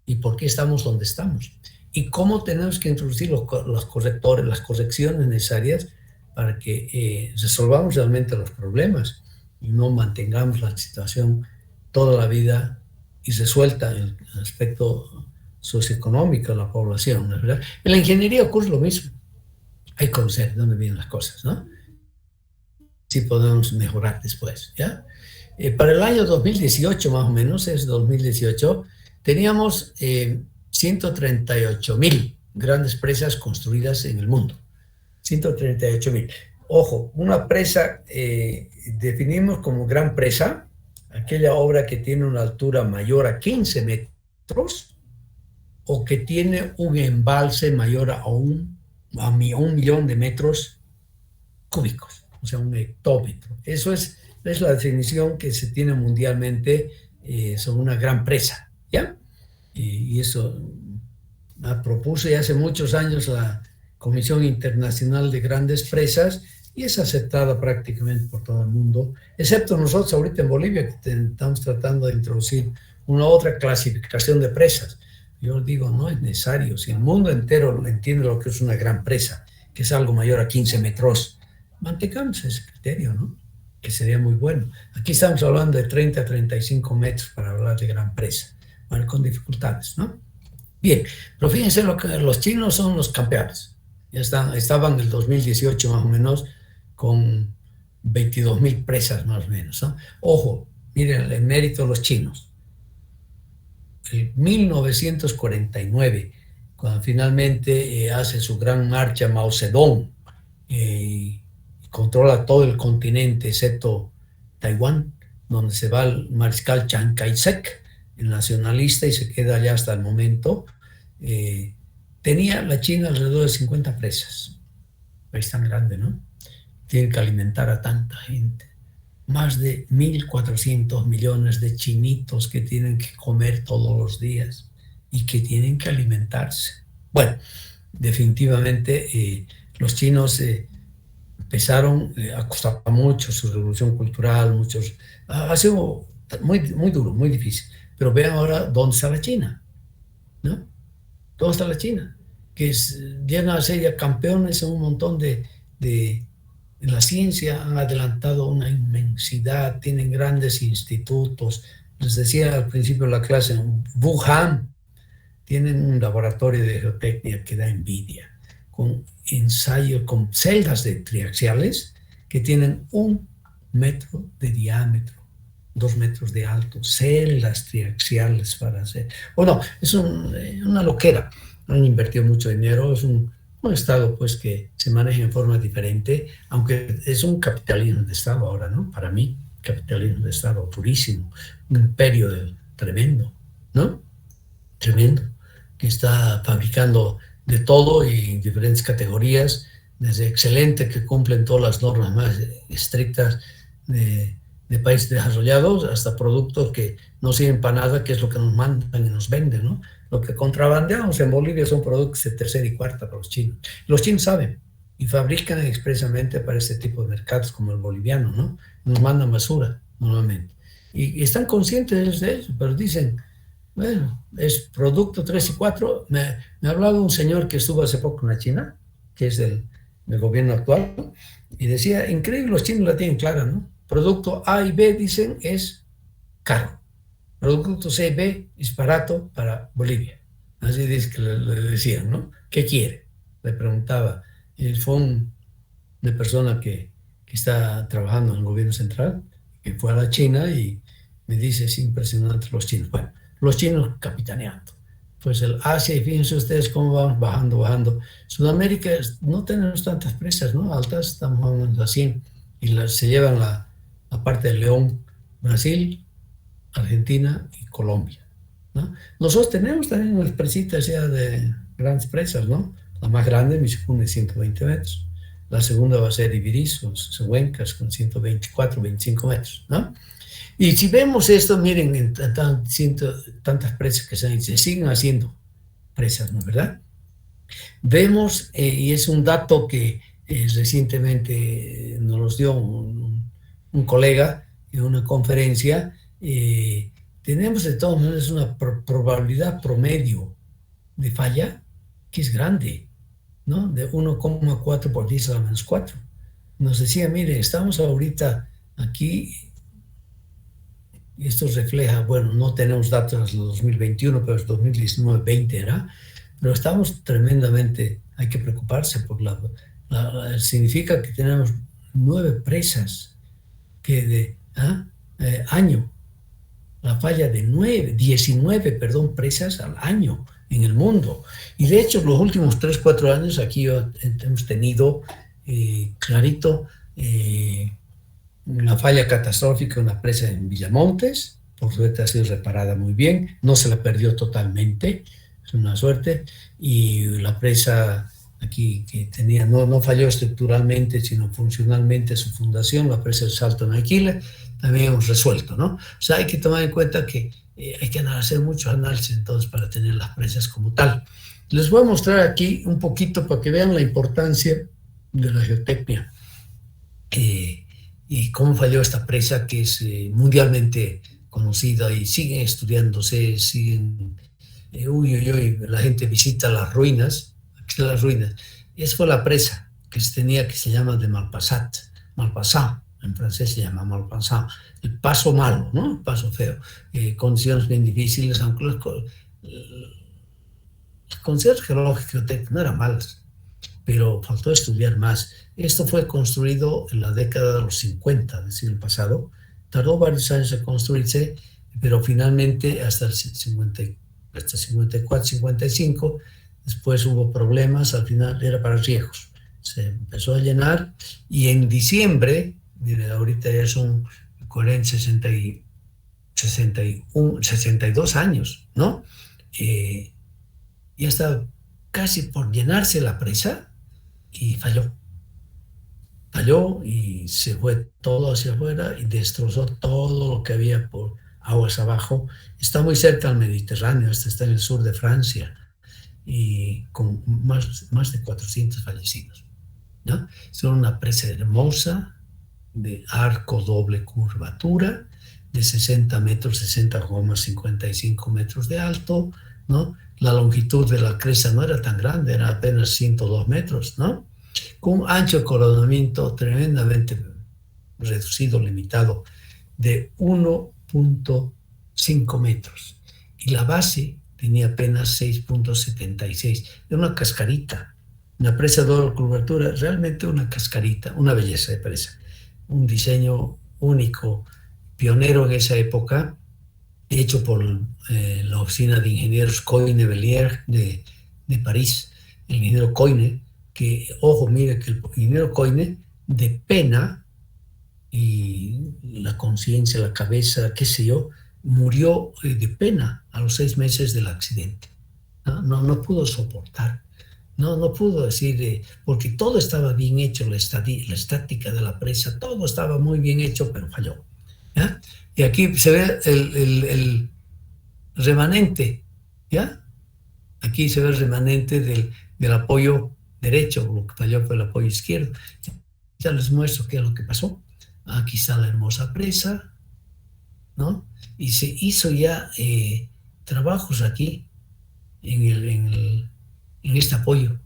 y por qué estamos donde estamos. Y cómo tenemos que introducir los correctores, las correcciones necesarias para que resolvamos realmente los problemas y no mantengamos la situación toda la vida irresuelta en el aspecto socioeconómico de la población, ¿no es verdad? En la ingeniería ocurre lo mismo. Hay que conocer de dónde vienen las cosas, ¿no? Sí podemos mejorar después, ¿ya? Para el año 2018, más o menos, es 2018, teníamos 138,000 grandes presas construidas en el mundo. 138,000. Ojo, una presa definimos como gran presa aquella obra que tiene una altura mayor a 15 metros o que tiene un embalse mayor a un millón de metros cúbicos, o sea, un hectómetro. Eso es la definición que se tiene mundialmente sobre una gran presa, ¿ya? Y eso propuso ya hace muchos años la Comisión Internacional de Grandes Presas y es aceptada prácticamente por todo el mundo, excepto nosotros ahorita en Bolivia, que estamos tratando de introducir una otra clasificación de presas. Yo digo, no es necesario. Si el mundo entero entiende lo que es una gran presa, que es algo mayor a 15 metros, mantengamos ese criterio, ¿no? Que sería muy bueno. Aquí estamos hablando de 30 a 35 metros para hablar de gran presa. Bueno, con dificultades, ¿no? Bien, pero fíjense lo que los chinos son los campeones. Ya estaban en el 2018 más o menos con 22.000 presas más o menos, ¿no? Ojo, miren el mérito de los chinos. En 1949, cuando finalmente hace su gran marcha Mao Zedong y controla todo el continente excepto Taiwán, donde se va el mariscal Chiang Kai-shek, el nacionalista, y se queda allá hasta el momento, tenía la China alrededor de 50 presas. Es tan grande, ¿no? Tiene que alimentar a tanta gente. Más de 1.400 millones de chinitos que tienen que comer todos los días y que tienen que alimentarse. Bueno, definitivamente los chinos empezaron a costar mucho su revolución cultural, ha sido muy, muy duro, muy difícil. Pero vean ahora dónde está la China, ¿no? ¿Dónde está la China? Que llegan a ser ya campeones en un montón en la ciencia, han adelantado una inmensidad, tienen grandes institutos. Les decía al principio de la clase, en Wuhan tienen un laboratorio de geotecnia que da envidia, con ensayos, con celdas de triaxiales que tienen 1 metro de diámetro, 2 metros de alto, celdas triaxiales para hacer. Bueno, es una loquera. Han invertido mucho dinero, es un Estado pues que se maneja en forma diferente, aunque es un capitalismo de Estado ahora, ¿no? Para mí, capitalismo de Estado purísimo, un imperio tremendo, ¿no? Tremendo, que está fabricando de todo y diferentes categorías, desde excelente, que cumplen todas las normas más estrictas de países desarrollados, hasta productos que no sirven para nada, que es lo que nos mandan y nos venden, ¿no? Lo que contrabandeamos en Bolivia son productos de tercera y cuarta para los chinos. Los chinos saben y fabrican expresamente para este tipo de mercados como el boliviano, ¿no? Nos mandan basura normalmente. Y están conscientes de eso, pero dicen, bueno, es producto 3 y 4. Me hablaba un señor que estuvo hace poco en la China, que es del gobierno actual, y decía, increíble, los chinos la tienen clara, ¿no? Producto A y B, dicen, es caro. Producto C y B es barato para Bolivia. Así dice que le decían, ¿no? ¿Qué quiere? Le preguntaba. Fue una persona que está trabajando en el gobierno central, que fue a la China y me dice, es impresionante los chinos. Bueno, los chinos capitaneando. Pues el Asia, y fíjense ustedes cómo vamos bajando. Sudamérica no tenemos tantas presas, ¿no? Altas, estamos hablando así. Y se llevan la parte de León, Brasil, Argentina y Colombia, ¿no? Nosotros tenemos también unas presitas ya de grandes presas, ¿no? La más grande, Misicún, de 120 metros. La segunda va a ser Ibirizo, Huencas, con 124, 25 metros, ¿no? Y si vemos esto, miren, tantas presas que se siguen haciendo presas, ¿no es verdad? Vemos, y es un dato que recientemente nos dio un colega en una conferencia, tenemos de todas maneras una probabilidad promedio de falla que es grande, ¿no? De 1,4 por 10 a la menos 4. Nos decía, mire, estamos ahorita aquí, y esto refleja, bueno, no tenemos datos del 2021, pero el 2019-20 era, pero estamos tremendamente, hay que preocuparse por significa que tenemos 9 presas que año. La falla de 19 presas al año en el mundo. Y de hecho, los últimos 3-4 años aquí hemos tenido clarito, una falla catastrófica, una presa en Villamontes, por suerte ha sido reparada muy bien, no se la perdió totalmente, es una suerte, y la presa aquí que tenía, no falló estructuralmente, sino funcionalmente su fundación, la presa del Salto en Aquila, también hemos resuelto, ¿no? O sea, hay que tomar en cuenta que hay que hacer mucho análisis entonces para tener las presas como tal. Les voy a mostrar aquí un poquito para que vean la importancia de la geotecnia y cómo falló esta presa que es mundialmente conocida y siguen estudiándose, siguen, la gente visita las ruinas, aquí están las ruinas. Esa fue la presa que se tenía, que se llama de Malpasat, en francés se llama Malpasat, el paso malo, ¿no? El paso feo, condiciones bien difíciles, aunque las condiciones geológicas no eran malas, pero faltó estudiar más. Esto fue construido en la década de los 50 del siglo pasado, tardó varios años en construirse, pero finalmente hasta el 54, 55, después hubo problemas, al final era para riegos. Se empezó a llenar y en diciembre, mire, ahorita ya son 40, 62 años, ¿no? Ya está casi por llenarse la presa y falló. Falló y se fue todo hacia afuera y destrozó todo lo que había por aguas abajo. Está muy cerca al Mediterráneo, está en el sur de Francia y con más de 400 fallecidos, ¿no? Es una presa hermosa, de arco doble curvatura, de 60 metros, 60,55 metros de alto, ¿no? La longitud de la cresta no era tan grande, era apenas 102 metros, ¿no? Con un ancho de coronamiento tremendamente reducido, limitado, de 1,5 metros. Y la base tenía apenas 6,76. Era una cascarita, una presa de doble curvatura, realmente una cascarita, una belleza de presa. Un diseño único, pionero en esa época, hecho por la oficina de ingenieros Coyne-Bellier de París, el ingeniero Coyne, que, ojo, mire, que el ingeniero Coyne, de pena y la conciencia, la cabeza, qué sé yo, murió de pena a los 6 meses del accidente. No pudo soportar. No pudo decir, porque todo estaba bien hecho, la estática de la presa, todo estaba muy bien hecho, pero falló, ¿ya? Y aquí se ve el remanente, ¿ya? Aquí se ve el remanente del apoyo derecho, lo que falló fue el apoyo izquierdo. Ya les muestro qué es lo que pasó. Aquí está la hermosa presa, ¿no? Y se hizo ya trabajos aquí en este apoyo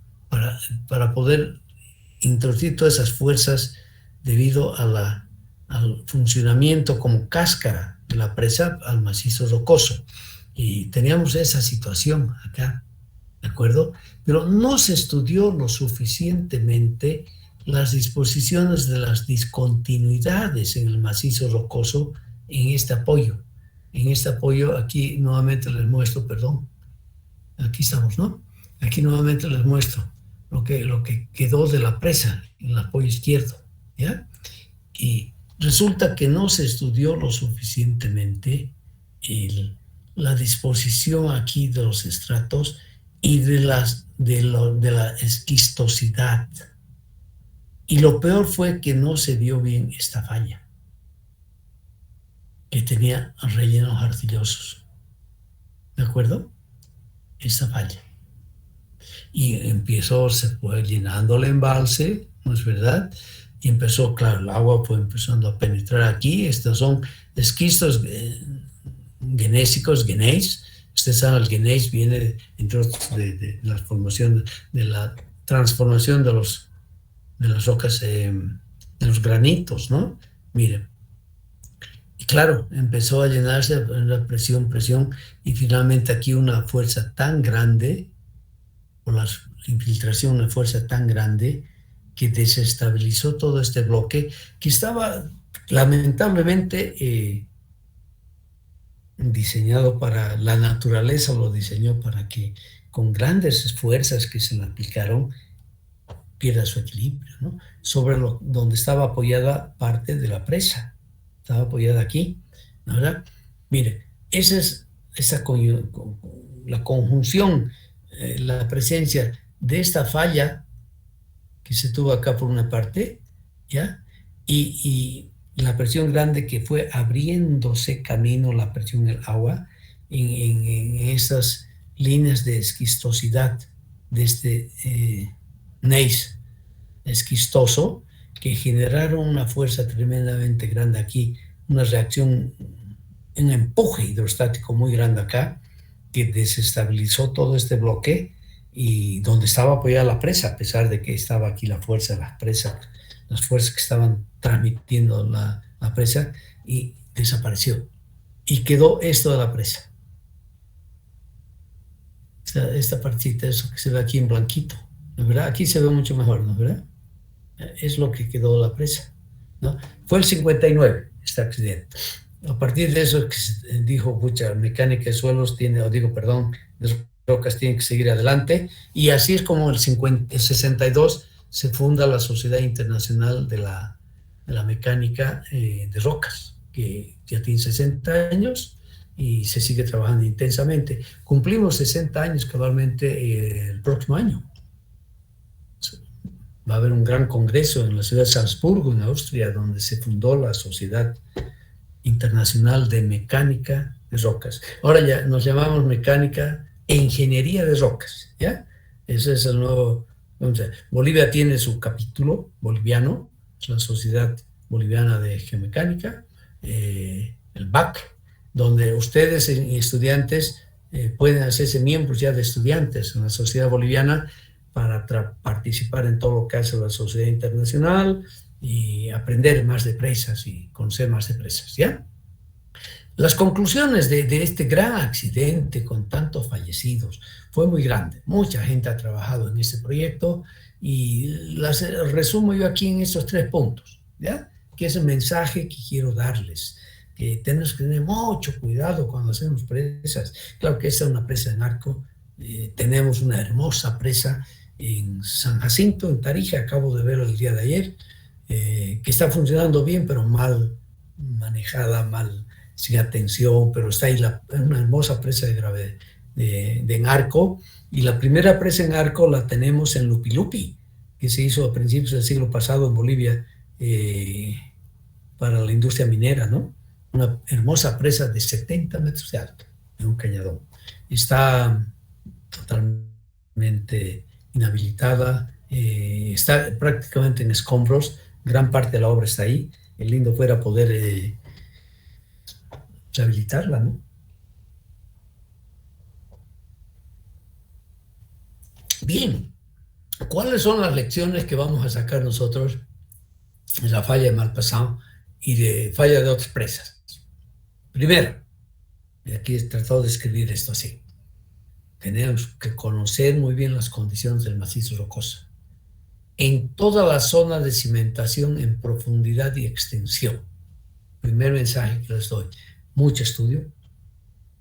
para poder introducir todas esas fuerzas debido al funcionamiento como cáscara de la presa al macizo rocoso. Y teníamos esa situación acá, ¿de acuerdo? Pero no se estudió lo suficientemente las disposiciones de las discontinuidades en el macizo rocoso en este apoyo. En este apoyo, aquí nuevamente les muestro, perdón, aquí estamos, ¿no? Aquí nuevamente les muestro lo que quedó de la presa en el apoyo izquierdo, ¿ya? Y resulta que no se estudió lo suficientemente la disposición aquí de los estratos y de la esquistosidad. Y lo peor fue que no se vio bien esta falla, que tenía rellenos arcillosos. ¿De acuerdo? Esta falla. Y se fue llenando el embalse, ¿no es verdad? Y empezó, claro, el agua fue empezando a penetrar aquí. Estos son esquistos genésicos, gneiss. Ustedes saben, el gneiss viene, entre otros, de la formación, de la transformación de las rocas, de los granitos, ¿no? Miren. Y claro, empezó a llenarse la presión, y finalmente aquí una fuerza tan grande, por la infiltración, una fuerza tan grande que desestabilizó todo este bloque que estaba lamentablemente diseñado para la naturaleza, lo diseñó para que con grandes fuerzas que se le aplicaron pierda su equilibrio, ¿no? Sobre donde estaba apoyada parte de la presa. Estaba apoyada aquí, ¿verdad? Mire, la conjunción, la presencia de esta falla que se tuvo acá por una parte, ¿ya? Y la presión grande que fue abriéndose camino, la presión del agua, en esas líneas de esquistosidad de este gneiss esquistoso, que generaron una fuerza tremendamente grande aquí, una reacción, un empuje hidrostático muy grande acá, que desestabilizó todo este bloque y donde estaba apoyada la presa, a pesar de que estaba aquí la fuerza de la presa, las fuerzas que estaban transmitiendo la presa, y desapareció. Y quedó esto de la presa. Esta partita, eso que se ve aquí en blanquito, ¿no es verdad? Aquí se ve mucho mejor, ¿no es verdad? Es lo que quedó de la presa, ¿no? Fue el 59 este accidente. A partir de eso que se dijo, pucha, mecánica de suelos tiene, o digo, perdón, de rocas tiene que seguir adelante, y así es como el 62 se funda la Sociedad Internacional de la Mecánica de Rocas, que ya tiene 60 años y se sigue trabajando intensamente. Cumplimos 60 años cabalmente el próximo año. Va a haber un gran congreso en la ciudad de Salzburgo, en Austria, donde se fundó la Sociedad Internacional de Mecánica de Rocas. Ahora ya nos llamamos Mecánica e Ingeniería de Rocas, ¿ya? Ese es el nuevo... Bolivia tiene su capítulo boliviano, es la Sociedad Boliviana de Geomecánica, el BAC, donde ustedes estudiantes pueden hacerse miembros ya de estudiantes en la Sociedad Boliviana para participar en todo lo que hace la Sociedad Internacional y aprender más de presas y conocer más de presas, ¿ya? Las conclusiones de este gran accidente con tantos fallecidos fue muy grande. Mucha gente ha trabajado en este proyecto y las resumo yo aquí en estos 3 puntos, ¿ya? Que es el mensaje que quiero darles, que tenemos que tener mucho cuidado cuando hacemos presas. Claro que esta es una presa en arco, tenemos una hermosa presa en San Jacinto, en Tarija, acabo de verlo el día de ayer, que está funcionando bien, pero mal manejada, mal, sin atención, pero está ahí una hermosa presa de en arco, y la primera presa en arco la tenemos en Lupi Lupi, que se hizo a principios del siglo pasado en Bolivia para la industria minera, ¿no? Una hermosa presa de 70 metros de alto, en un cañadón. Está totalmente inhabilitada, está prácticamente en escombros, gran parte de la obra está ahí. El lindo fuera poder rehabilitarla, ¿no? Bien, ¿cuáles son las lecciones que vamos a sacar nosotros de la falla de Malpassant y de falla de otras presas? Primero, y aquí he tratado de escribir esto así, tenemos que conocer muy bien las condiciones del macizo rocoso en toda la zona de cimentación en profundidad y extensión. Primer mensaje que les doy, mucho estudio,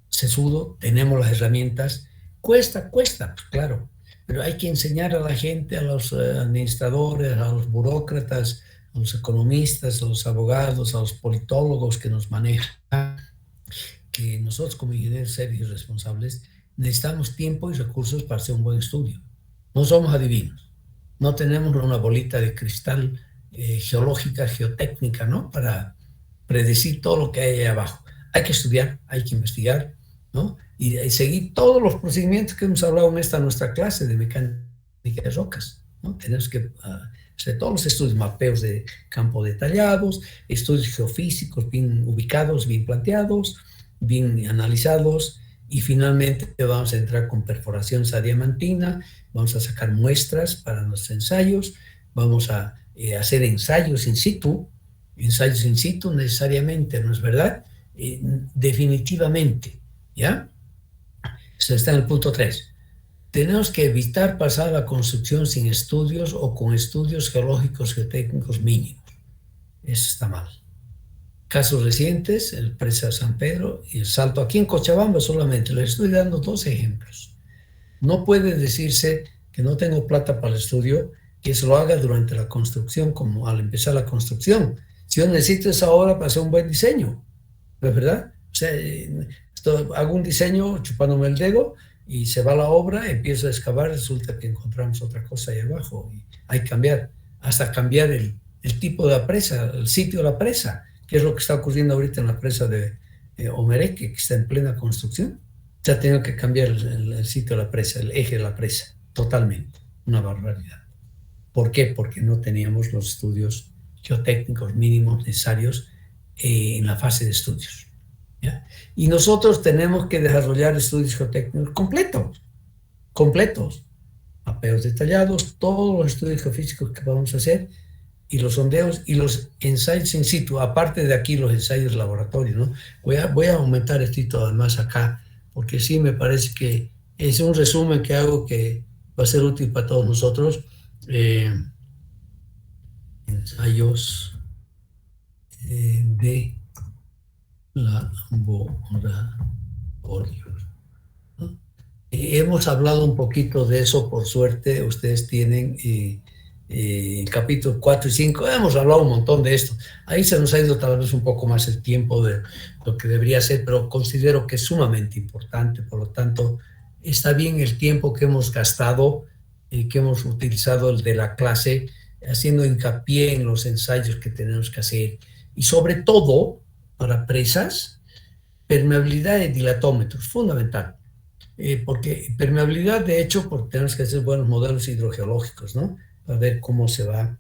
sesudo, tenemos las herramientas, cuesta, pues claro, pero hay que enseñar a la gente, a los administradores, a los burócratas, a los economistas, a los abogados, a los politólogos que nos manejan, que nosotros como ingenieros serios y responsables necesitamos tiempo y recursos para hacer un buen estudio. No somos adivinos, no tenemos una bolita de cristal geológica, geotécnica, ¿no? Para predecir todo lo que hay ahí abajo. Hay que estudiar, hay que investigar, ¿no? Y seguir todos los procedimientos que hemos hablado en esta nuestra clase de mecánica de rocas, ¿no? Tenemos que hacer todos los estudios, mapeos de campo detallados, estudios geofísicos bien ubicados, bien planteados, bien analizados, y finalmente vamos a entrar con perforaciones a diamantina, vamos a sacar muestras para los ensayos, vamos a hacer ensayos in situ necesariamente, ¿no es verdad? Definitivamente, ¿ya? Eso está en el punto 3. Tenemos que evitar pasar a la construcción sin estudios o con estudios geológicos geotécnicos mínimos. Eso está mal. Casos recientes, el presa San Pedro y el Salto, aquí en Cochabamba solamente, les estoy dando 2 ejemplos. No puede decirse que no tengo plata para el estudio, que se lo haga durante la construcción, como al empezar la construcción. Si yo necesito esa hora para hacer un buen diseño, ¿no es verdad? O sea, hago un diseño chupándome el dedo y se va la obra, empiezo a excavar, resulta que encontramos otra cosa ahí abajo y hay que cambiar, hasta cambiar el tipo de la presa, el sitio de la presa, que es lo que está ocurriendo ahorita en la presa de Omereque, que está en plena construcción. Ya tengo que cambiar el sitio de la presa, el eje de la presa, totalmente. Una barbaridad. ¿Por qué? Porque no teníamos los estudios geotécnicos mínimos necesarios en la fase de estudios, ¿ya? Y nosotros tenemos que desarrollar estudios geotécnicos completos, mapeos detallados, todos los estudios geofísicos que vamos a hacer, y los sondeos y los ensayos in situ, aparte de aquí los ensayos de laboratorio, ¿no? Voy a aumentar esto además acá, porque sí me parece que es un resumen que hago que va a ser útil para todos nosotros. Ensayos de laboratorio, ¿no? Hemos hablado un poquito de eso, por suerte, ustedes tienen el capítulo 4 y 5, hemos hablado un montón de esto. Ahí se nos ha ido tal vez un poco más el tiempo de lo que debería ser, pero considero que es sumamente importante, por lo tanto, está bien el tiempo que hemos gastado, que hemos utilizado el de la clase, haciendo hincapié en los ensayos que tenemos que hacer, y sobre todo, para presas, permeabilidad de dilatómetros, fundamental. Porque permeabilidad, de hecho, porque tenemos que hacer buenos modelos hidrogeológicos, ¿no? Para ver cómo se va a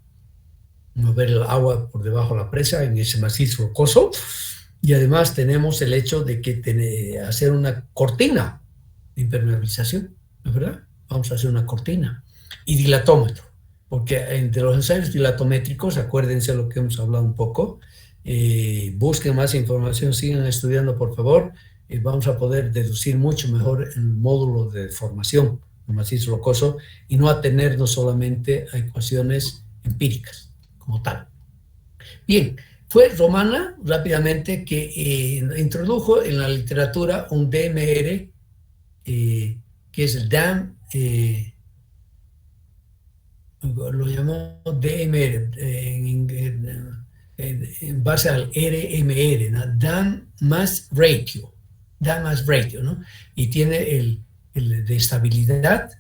mover el agua por debajo de la presa en ese macizo rocoso. Y además tenemos el hecho de que hacer una cortina de impermeabilización, ¿no es verdad? Vamos a hacer una cortina. Y dilatómetro, porque entre los ensayos dilatométricos, acuérdense lo que hemos hablado un poco, busquen más información, sigan estudiando, por favor. Vamos a poder deducir mucho mejor el módulo de formación del macizo rocoso y no atenernos solamente a ecuaciones empíricas como tal. Bien, fue Romana, rápidamente, que introdujo en la literatura un DMR, que es el DAM, lo llamó DMR, en base al RMR, ¿no? DAM más ratio, ¿no? Y tiene el de estabilidad,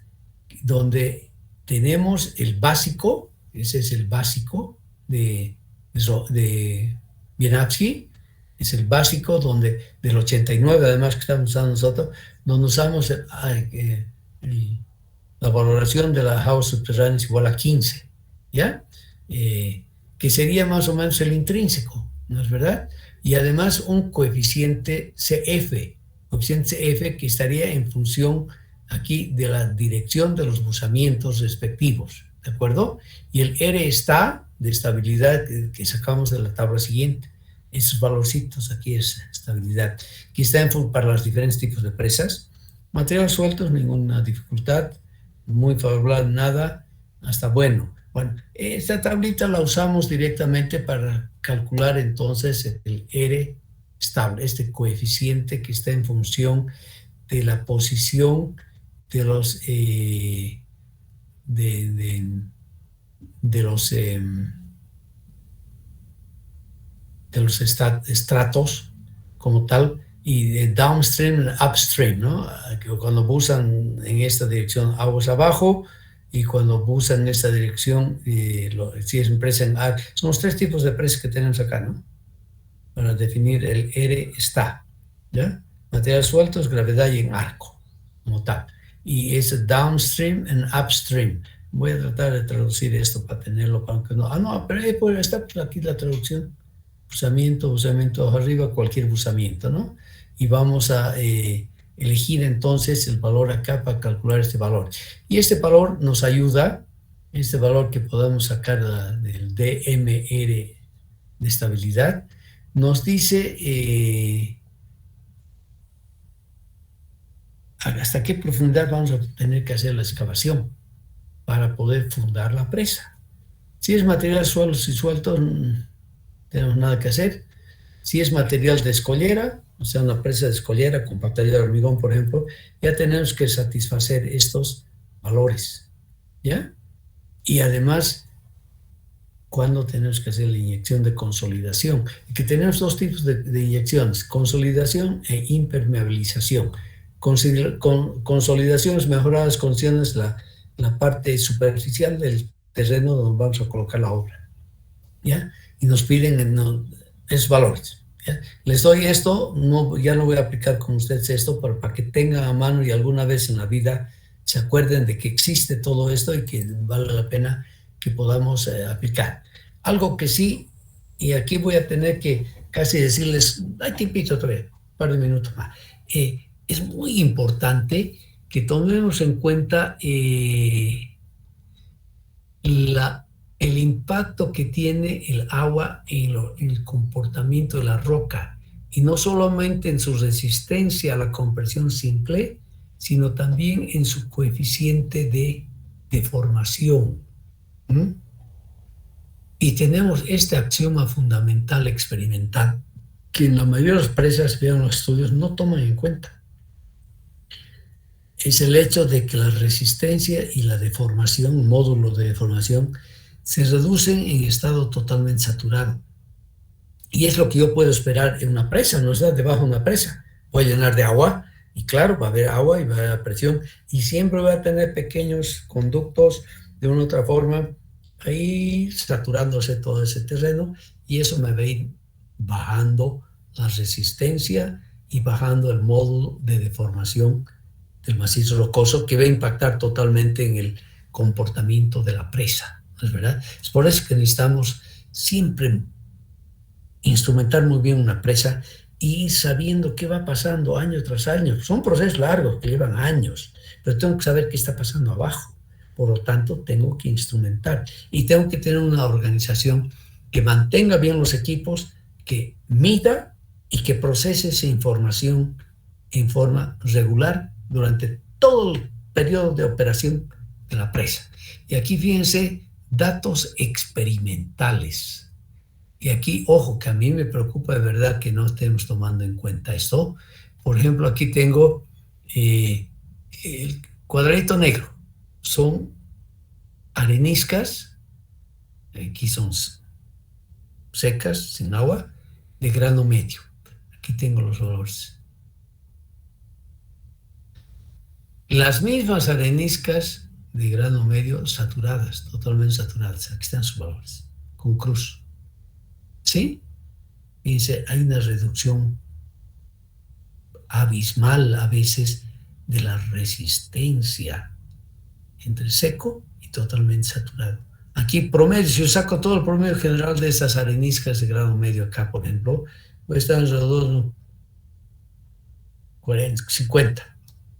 donde tenemos el básico, ese es el básico de Wieniawski, es el básico donde del 89, además que estamos usando nosotros, donde usamos la valoración de la aguas subterráneas igual a 15, ¿ya? Que sería más o menos el intrínseco, ¿no es verdad? Y además un coeficiente CF que estaría en función aquí de la dirección de los buzamientos respectivos, ¿de acuerdo? Y el R está de estabilidad que sacamos de la tabla siguiente. Esos valorcitos aquí es estabilidad, que está para los diferentes tipos de presas. Materiales sueltos, ninguna dificultad, muy favorable, nada, hasta bueno. Bueno, esta tablita la usamos directamente para calcular entonces el R estable, este coeficiente que está en función de la posición de los estratos como tal, y de downstream y upstream, ¿no? Que cuando busan en esta dirección aguas abajo, y cuando busan en esta dirección, si es presa en ar, son los tres tipos de presa que tenemos acá, ¿no? Para definir el R está, ¿ya? Materiales sueltos, gravedad y en arco, como tal. Y es downstream and upstream. Voy a tratar de traducir esto para tenerlo, para que no. Pero puede estar aquí la traducción. Buzamiento arriba, cualquier buzamiento, ¿no? Y vamos a elegir entonces el valor acá para calcular este valor. Y este valor nos ayuda, este valor que podemos sacar del DMR de estabilidad, nos dice hasta qué profundidad vamos a tener que hacer la excavación para poder fundar la presa. Si es material suelos y sueltos, no tenemos nada que hacer. Si es material de escollera, o sea, una presa de escollera, compactadora de hormigón, por ejemplo, ya tenemos que satisfacer estos valores, ¿ya? Y además, ¿cuándo tenemos que hacer la inyección de consolidación? Que tenemos dos tipos de inyecciones, consolidación e impermeabilización. Consolidación es mejorar las condiciones, la parte superficial del terreno donde vamos a colocar la obra, ¿ya? Y nos piden esos valores, ¿ya? Les doy esto, ya no voy a aplicar con ustedes esto, pero para que tengan a mano y alguna vez en la vida se acuerden de que existe todo esto y que vale la pena que podamos aplicar. Algo que sí, y aquí voy a tener que casi decirles, hay tiempito todavía, un par de minutos más. Es muy importante que tomemos en cuenta el impacto que tiene el agua en el comportamiento de la roca, y no solamente en su resistencia a la compresión simple, sino también en su coeficiente de deformación. Y tenemos este axioma fundamental experimental que en la mayoría de las presas, vean los estudios, no toman en cuenta. Es el hecho de que la resistencia y la deformación, módulo de deformación, se reducen en estado totalmente saturado. Y es lo que yo puedo esperar en una presa, no está debajo de una presa. Voy a llenar de agua y claro, va a haber agua y va a haber presión y siempre va a tener pequeños conductos de una u otra forma ahí saturándose todo ese terreno, y eso me va a ir bajando la resistencia y bajando el módulo de deformación del macizo rocoso, que va a impactar totalmente en el comportamiento de la presa, ¿no es verdad? Es por eso que necesitamos siempre instrumentar muy bien una presa y ir sabiendo qué va pasando año tras año. Son procesos largos que llevan años, pero tengo que saber qué está pasando abajo. Por lo tanto, tengo que instrumentar y tengo que tener una organización que mantenga bien los equipos, que mida y que procese esa información en forma regular durante todo el periodo de operación de la presa. Y aquí fíjense, datos experimentales. Y aquí, ojo, que a mí me preocupa de verdad que no estemos tomando en cuenta esto. Por ejemplo, aquí tengo el cuadradito negro. Son areniscas, aquí son secas, sin agua, de grano medio. Aquí tengo los valores. Las mismas areniscas de grano medio saturadas, totalmente saturadas. Aquí están sus valores, con cruz. ¿Sí? Fíjense, hay una reducción abismal a veces de la resistencia entre seco y totalmente saturado. Aquí promedio, si yo saco todo el promedio general de estas areniscas de grado medio acá, por ejemplo, puede estar alrededor de 40, 50,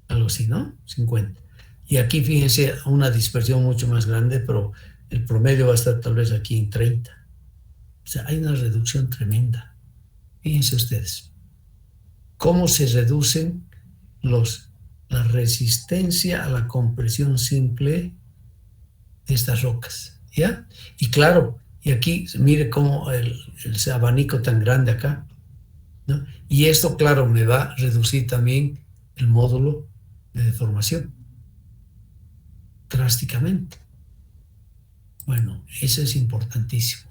algo así, ¿no? 50. Y aquí fíjense una dispersión mucho más grande, pero el promedio va a estar tal vez aquí en 30. O sea, hay una reducción tremenda. Fíjense ustedes cómo se reducen la resistencia a la compresión simple de estas rocas, ¿ya? Y claro, y aquí mire cómo el abanico tan grande acá, ¿no? Y esto, claro, me va a reducir también el módulo de deformación drásticamente. Bueno, eso es importantísimo.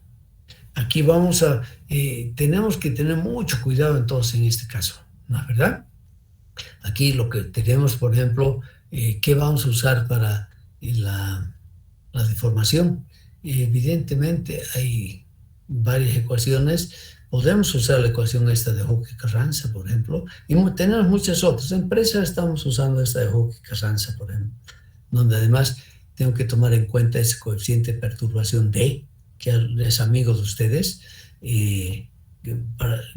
Aquí tenemos que tener mucho cuidado entonces en este caso, ¿no es verdad? Aquí lo que tenemos, por ejemplo, ¿qué vamos a usar para la deformación? Evidentemente hay varias ecuaciones. Podemos usar la ecuación esta de Hooke y Carranza, por ejemplo, y tenemos muchas otras. En empresas estamos usando esta de Hooke y Carranza, por ejemplo, donde además tengo que tomar en cuenta ese coeficiente de perturbación D, que es amigo de ustedes,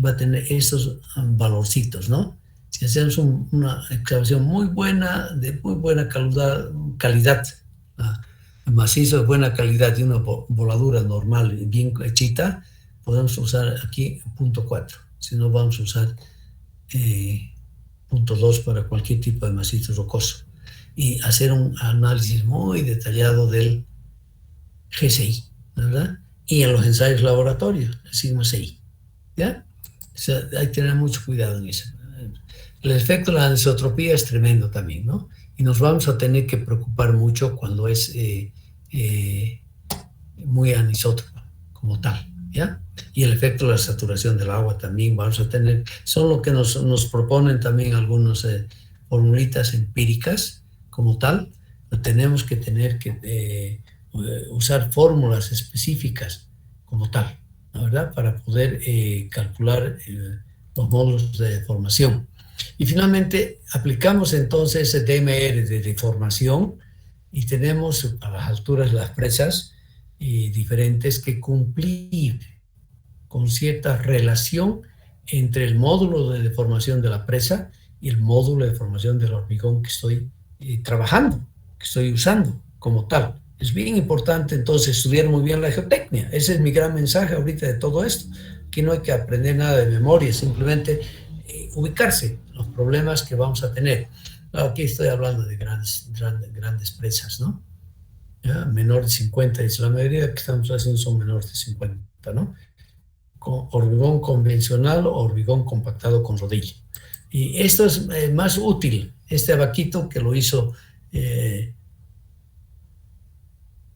va a tener estos valorcitos, ¿no? Si hacemos una excavación muy buena, de muy buena calidad, macizo de buena calidad y una voladura normal, bien hechita, podemos usar aquí 0.4. Si no, vamos a usar 0.2 para cualquier tipo de macizo rocoso. Y hacer un análisis muy detallado del GCI, ¿verdad? Y en los ensayos laboratorios, el sigma CI, ¿ya? O sea, hay que tener mucho cuidado en eso. El efecto de la anisotropía es tremendo también, ¿no? Y nos vamos a tener que preocupar mucho cuando es muy anisótropa como tal, ¿ya? Y el efecto de la saturación del agua también vamos a tener, son lo que nos proponen también algunas formulitas empíricas como tal, pero tenemos que tener que usar fórmulas específicas como tal, ¿la verdad? Para poder calcular los módulos de deformación. Y finalmente aplicamos entonces el DMR de deformación y tenemos a las alturas de las presas diferentes que cumplir con cierta relación entre el módulo de deformación de la presa y el módulo de deformación del hormigón que estoy trabajando, que estoy usando como tal. Es bien importante entonces estudiar muy bien la geotecnia. Ese es mi gran mensaje ahorita de todo esto. Aquí no hay que aprender nada de memoria, simplemente ubicarse en los problemas que vamos a tener. Aquí estoy hablando de grandes presas, ¿no? ¿Ya? Menor de 50, y la mayoría que estamos haciendo son menores de 50, ¿no? Con hormigón convencional o hormigón compactado con rodilla. Y esto es más útil, este abaquito que lo hizo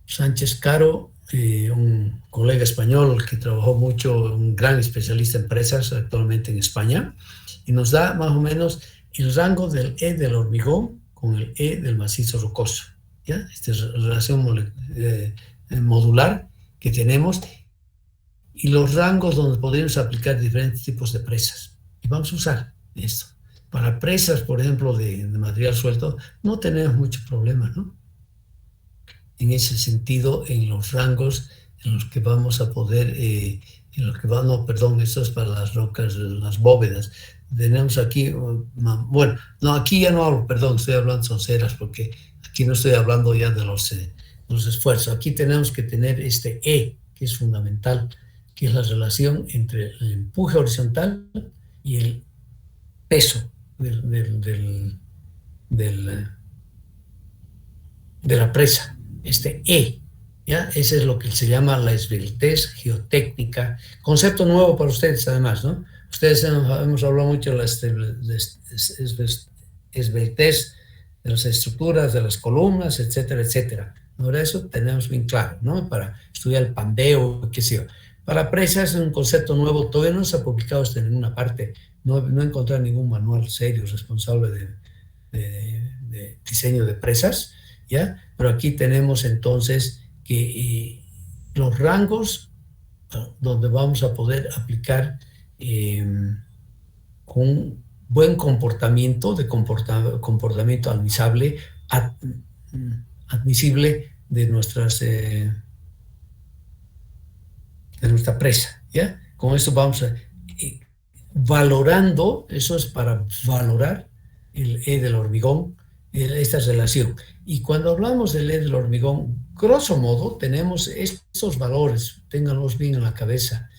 Sánchez Caro, un colega español que trabajó mucho, un gran especialista en presas actualmente en España, y nos da más o menos el rango del E del hormigón con el E del macizo rocoso, ¿ya? Esta es la relación modular que tenemos y los rangos donde podemos aplicar diferentes tipos de presas. Y vamos a usar esto. Para presas, por ejemplo, de material suelto, no tenemos mucho problema, ¿no? En ese sentido, en los rangos en los que vamos a poder, esto es para las rocas, las bóvedas. Tenemos aquí, bueno, no, aquí ya no hablo, perdón, estoy hablando sonceras, porque aquí no estoy hablando ya de los esfuerzos. Aquí tenemos que tener este E, que es fundamental, que es la relación entre el empuje horizontal y el peso de la presa, este E, ¿ya? Ese es lo que se llama la esbeltez geotécnica, concepto nuevo para ustedes además, ¿no? Ustedes hemos hablado mucho de la esbeltez de las estructuras, de las columnas, etcétera, etcétera. Ahora eso tenemos bien claro, ¿no? Para estudiar el pandeo, qué sé yo. Para presas es un concepto nuevo, todavía no se ha publicado esto en ninguna parte, no he encontrado ningún manual serio responsable de diseño de presas, ¿ya? Pero aquí tenemos entonces que los rangos donde vamos a poder aplicar con un buen comportamiento admisible, de nuestra presa, ¿ya? Con eso vamos a valorando, eso es para valorar el E del hormigón, esta relación. Y cuando hablamos del E del hormigón, grosso modo, tenemos estos valores, ténganlos bien en la cabeza.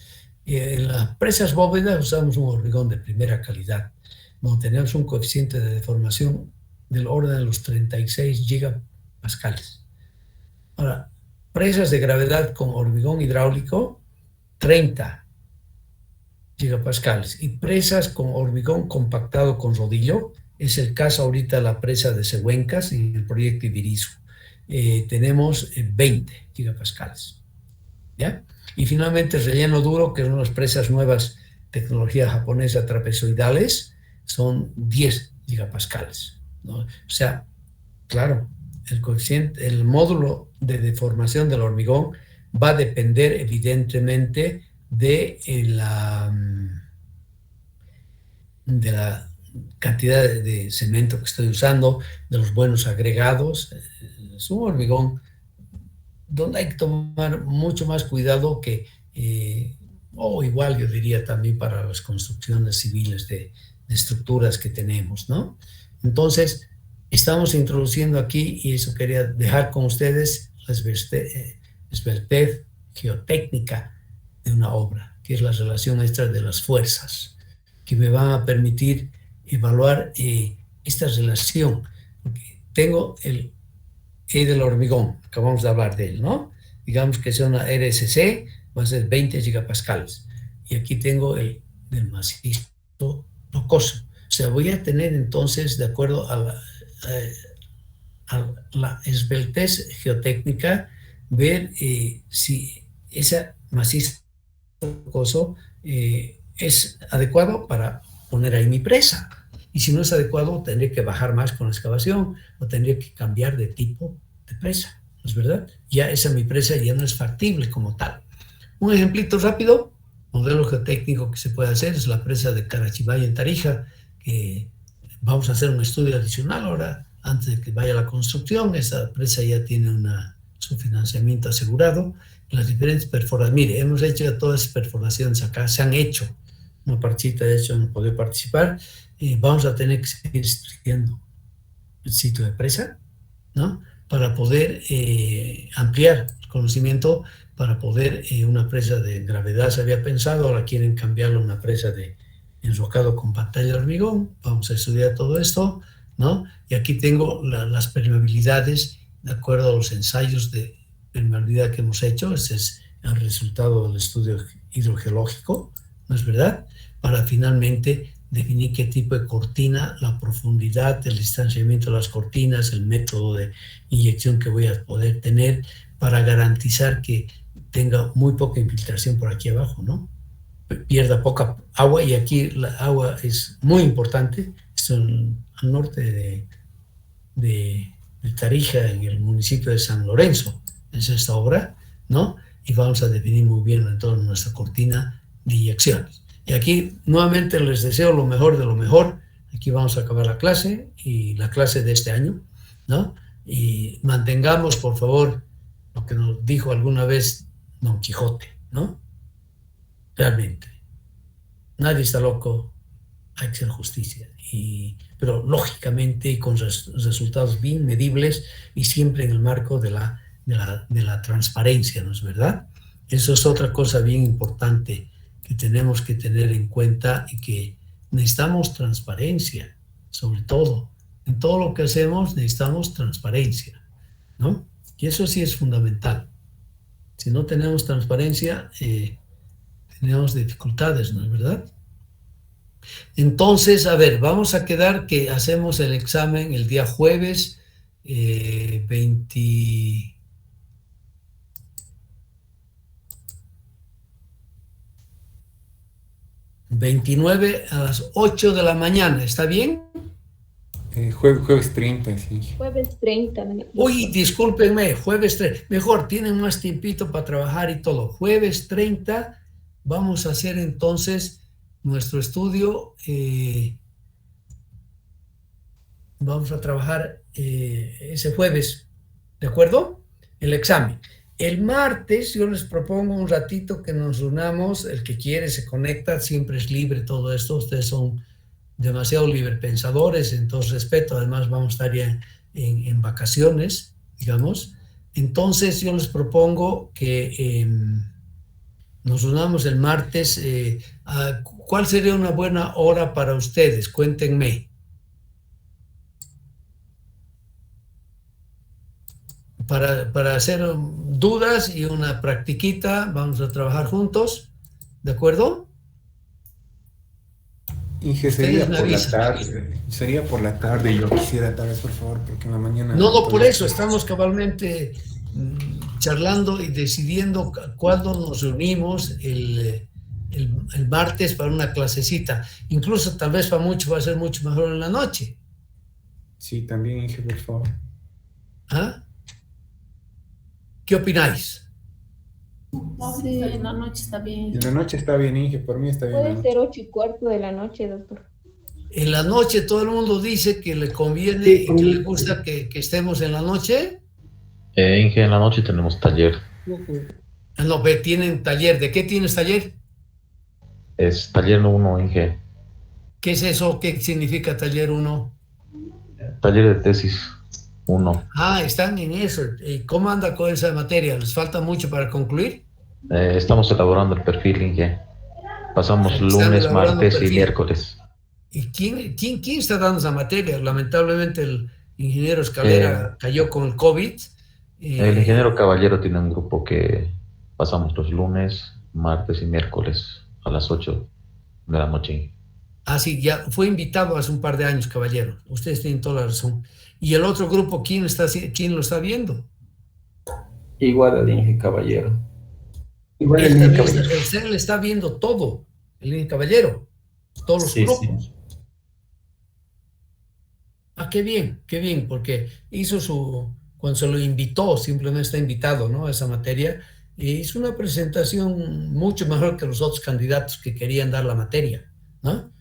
En las presas bóvedas usamos un hormigón de primera calidad, donde tenemos un coeficiente de deformación del orden de los 36 gigapascales. Ahora, presas de gravedad con hormigón hidráulico, 30 gigapascales. Y presas con hormigón compactado con rodillo, es el caso ahorita de la presa de Sehuencas y el proyecto Ibirizu. Tenemos 20 gigapascales, ¿ya? Y finalmente el relleno duro, que son las presas nuevas, tecnología japonesa trapezoidales, son 10 gigapascales, ¿no? O sea, claro, el coeficiente, el módulo de deformación del hormigón va a depender evidentemente de la cantidad de cemento que estoy usando, de los buenos agregados. Es un hormigón donde hay que tomar mucho más cuidado que, o igual yo diría también para las construcciones civiles de estructuras que tenemos, ¿no? Entonces, estamos introduciendo aquí, y eso quería dejar con ustedes, la esbeltez geotécnica de una obra, que es la relación extra de las fuerzas, que me van a permitir evaluar esta relación, porque tengo el E del hormigón, acabamos de hablar de él, ¿no? Digamos que es una RSC, va a ser 20 gigapascales, y aquí tengo el del macizo rocoso. O sea, voy a tener entonces, de acuerdo a la esbeltez geotécnica, ver si ese macizo rocoso es adecuado para poner ahí mi presa. Y si no es adecuado, tendré que bajar más con la excavación o tendré que cambiar de tipo de presa, ¿no es verdad? Ya esa mi presa ya no es factible como tal. Un ejemplito rápido, modelo geotécnico que se puede hacer es la presa de Carachibay en Tarija, que vamos a hacer un estudio adicional ahora, antes de que vaya la construcción. Esa presa ya tiene su financiamiento asegurado. Las diferentes perforaciones, mire, hemos hecho todas las perforaciones acá, se han hecho. Una partita, de hecho, no puede participar. Vamos a tener que seguir estudiando el sitio de presa, ¿no? Para poder ampliar el conocimiento, para poder una presa de gravedad se había pensado, ahora quieren cambiarlo a una presa de enrocado con pantalla de hormigón. Vamos a estudiar todo esto, ¿no? Y aquí tengo las permeabilidades de acuerdo a los ensayos de permeabilidad que hemos hecho. Ese es el resultado del estudio hidrogeológico, ¿no es verdad? Para finalmente definir qué tipo de cortina, la profundidad, el distanciamiento de las cortinas, el método de inyección que voy a poder tener para garantizar que tenga muy poca infiltración por aquí abajo, ¿no? Pierda poca agua, y aquí la agua es muy importante. Esto al norte de Tarija, en el municipio de San Lorenzo, es esta obra, ¿no? Y vamos a definir muy bien en toda nuestra cortina de inyecciones. Y aquí nuevamente les deseo lo mejor de lo mejor. Aquí vamos a acabar la clase, y la clase de este año, ¿no? Y mantengamos, por favor, lo que nos dijo alguna vez Don Quijote, ¿no? Realmente, nadie está loco, hay que hacer justicia. Pero lógicamente y con resultados bien medibles, y siempre en el marco de la transparencia, ¿no es verdad? Eso es otra cosa bien importante que tenemos que tener en cuenta, y que necesitamos transparencia, sobre todo. En todo lo que hacemos necesitamos transparencia, ¿no? Y eso sí es fundamental. Si no tenemos transparencia, tenemos dificultades, ¿no es verdad? Entonces, a ver, vamos a quedar que hacemos el examen el día jueves 29 a las 8 de la mañana, ¿está bien? Jueves 30, sí. Jueves 30. Uy, discúlpenme, jueves 30, mejor, tienen más tiempito para trabajar y todo. Jueves 30 vamos a hacer entonces nuestro estudio. Vamos a trabajar ese jueves, ¿de acuerdo? El examen. El martes yo les propongo un ratito que nos unamos. El que quiere se conecta, siempre es libre todo esto. Ustedes son demasiado librepensadores, entonces respeto. Además vamos a estar ya en vacaciones, digamos. Entonces yo les propongo que nos unamos el martes. ¿Cuál sería una buena hora para ustedes? Cuéntenme. Para hacer dudas y una practiquita, vamos a trabajar juntos, ¿de acuerdo? Inge, sería por la tarde. Sería por la tarde, yo quisiera tal vez, por favor, porque en la mañana... No, por eso estamos cabalmente charlando y decidiendo cuándo nos reunimos el martes para una clasecita. Incluso tal vez para muchos va a ser mucho mejor en la noche. Sí, también, Inge, por favor. ¿Ah? ¿Qué opináis? Sí, en la noche está bien. En la noche está bien, Inge, por mí está bien. Puede ser 8:15 de la noche, doctor. En la noche todo el mundo dice que le conviene y que le gusta que estemos en la noche. Inge, en la noche tenemos taller. No, tienen taller. ¿De qué tienes taller? Es taller 1, Inge. ¿Qué es eso? ¿Qué significa taller 1? Taller de tesis 1. Ah, están en eso. ¿Cómo anda con esa materia? ¿Les falta mucho para concluir? Estamos elaborando el perfil, Inge. Pasamos lunes, martes y miércoles. ¿Y quién está dando esa materia? Lamentablemente el ingeniero Escalera cayó con el COVID. El ingeniero Caballero tiene un grupo que pasamos los lunes, martes y miércoles a las 8 de la noche. Ah, sí, ya fue invitado hace un par de años, caballero. Ustedes tienen toda la razón. ¿Y el otro grupo, quién lo está viendo? Igual al Inge Caballero. Igual Él el también caballero. el CERN está viendo todo, el Inge Caballero, todos los Sí, grupos. sí. Ah, qué bien, porque cuando se lo invitó, simplemente está invitado, ¿no? A esa materia, e hizo una presentación mucho mejor que los otros candidatos que querían dar la materia, ¿no?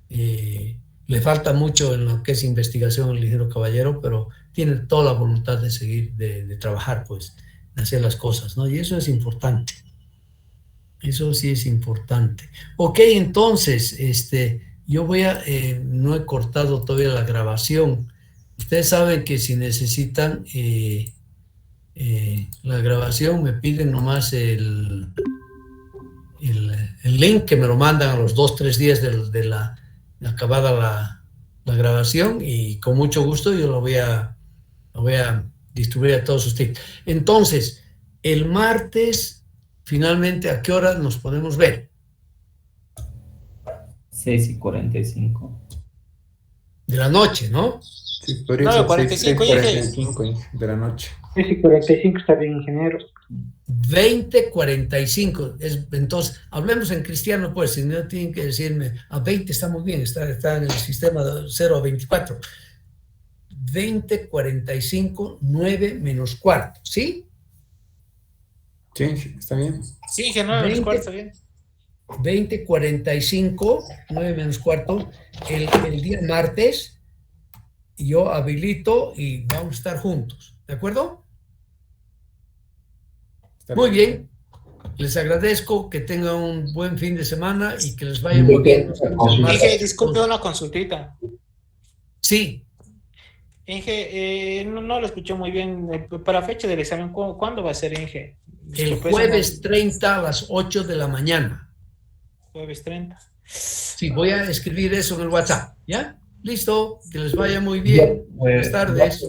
Le falta mucho en lo que es investigación el ingeniero Caballero, pero tiene toda la voluntad de seguir, de trabajar, pues, de hacer las cosas, ¿no? Y eso es importante. Eso sí es importante. Ok, entonces, yo no he cortado todavía la grabación. Ustedes saben que si necesitan la grabación, me piden nomás el link, que me lo mandan a los 2, 3 días de acabada la grabación, y con mucho gusto yo lo voy a distribuir a todos ustedes. Entonces, el martes, finalmente, ¿a qué hora nos podemos ver? 6:45. De la noche, ¿no? Sí, podría ser 9:45, 6:45 de la noche. 6:45 está bien, ingeniero. 20:45. Entonces, hablemos en cristiano, pues, si no tienen que decirme, a 20 está muy bien, está en el sistema de 0 a 24. 20:45, 9 menos cuarto, ¿sí? Sí, sí, está bien. Sí, Inge, 9:45 está bien. 20:45, 9 menos cuarto, el día martes, yo habilito y vamos a estar juntos, ¿de acuerdo? Está Muy bien, les agradezco, que tengan un buen fin de semana y que les vaya muy bien. Inge, disculpe una consultita. Sí, Inge, no lo escuché muy bien. Para fecha del examen, ¿cuándo va a ser, Inge? el Disculpe, jueves 30 a las 8 de la mañana. Jueves 30. Sí, voy a escribir eso en el WhatsApp, ¿ya? Listo, que les vaya muy bien. Buenas tardes.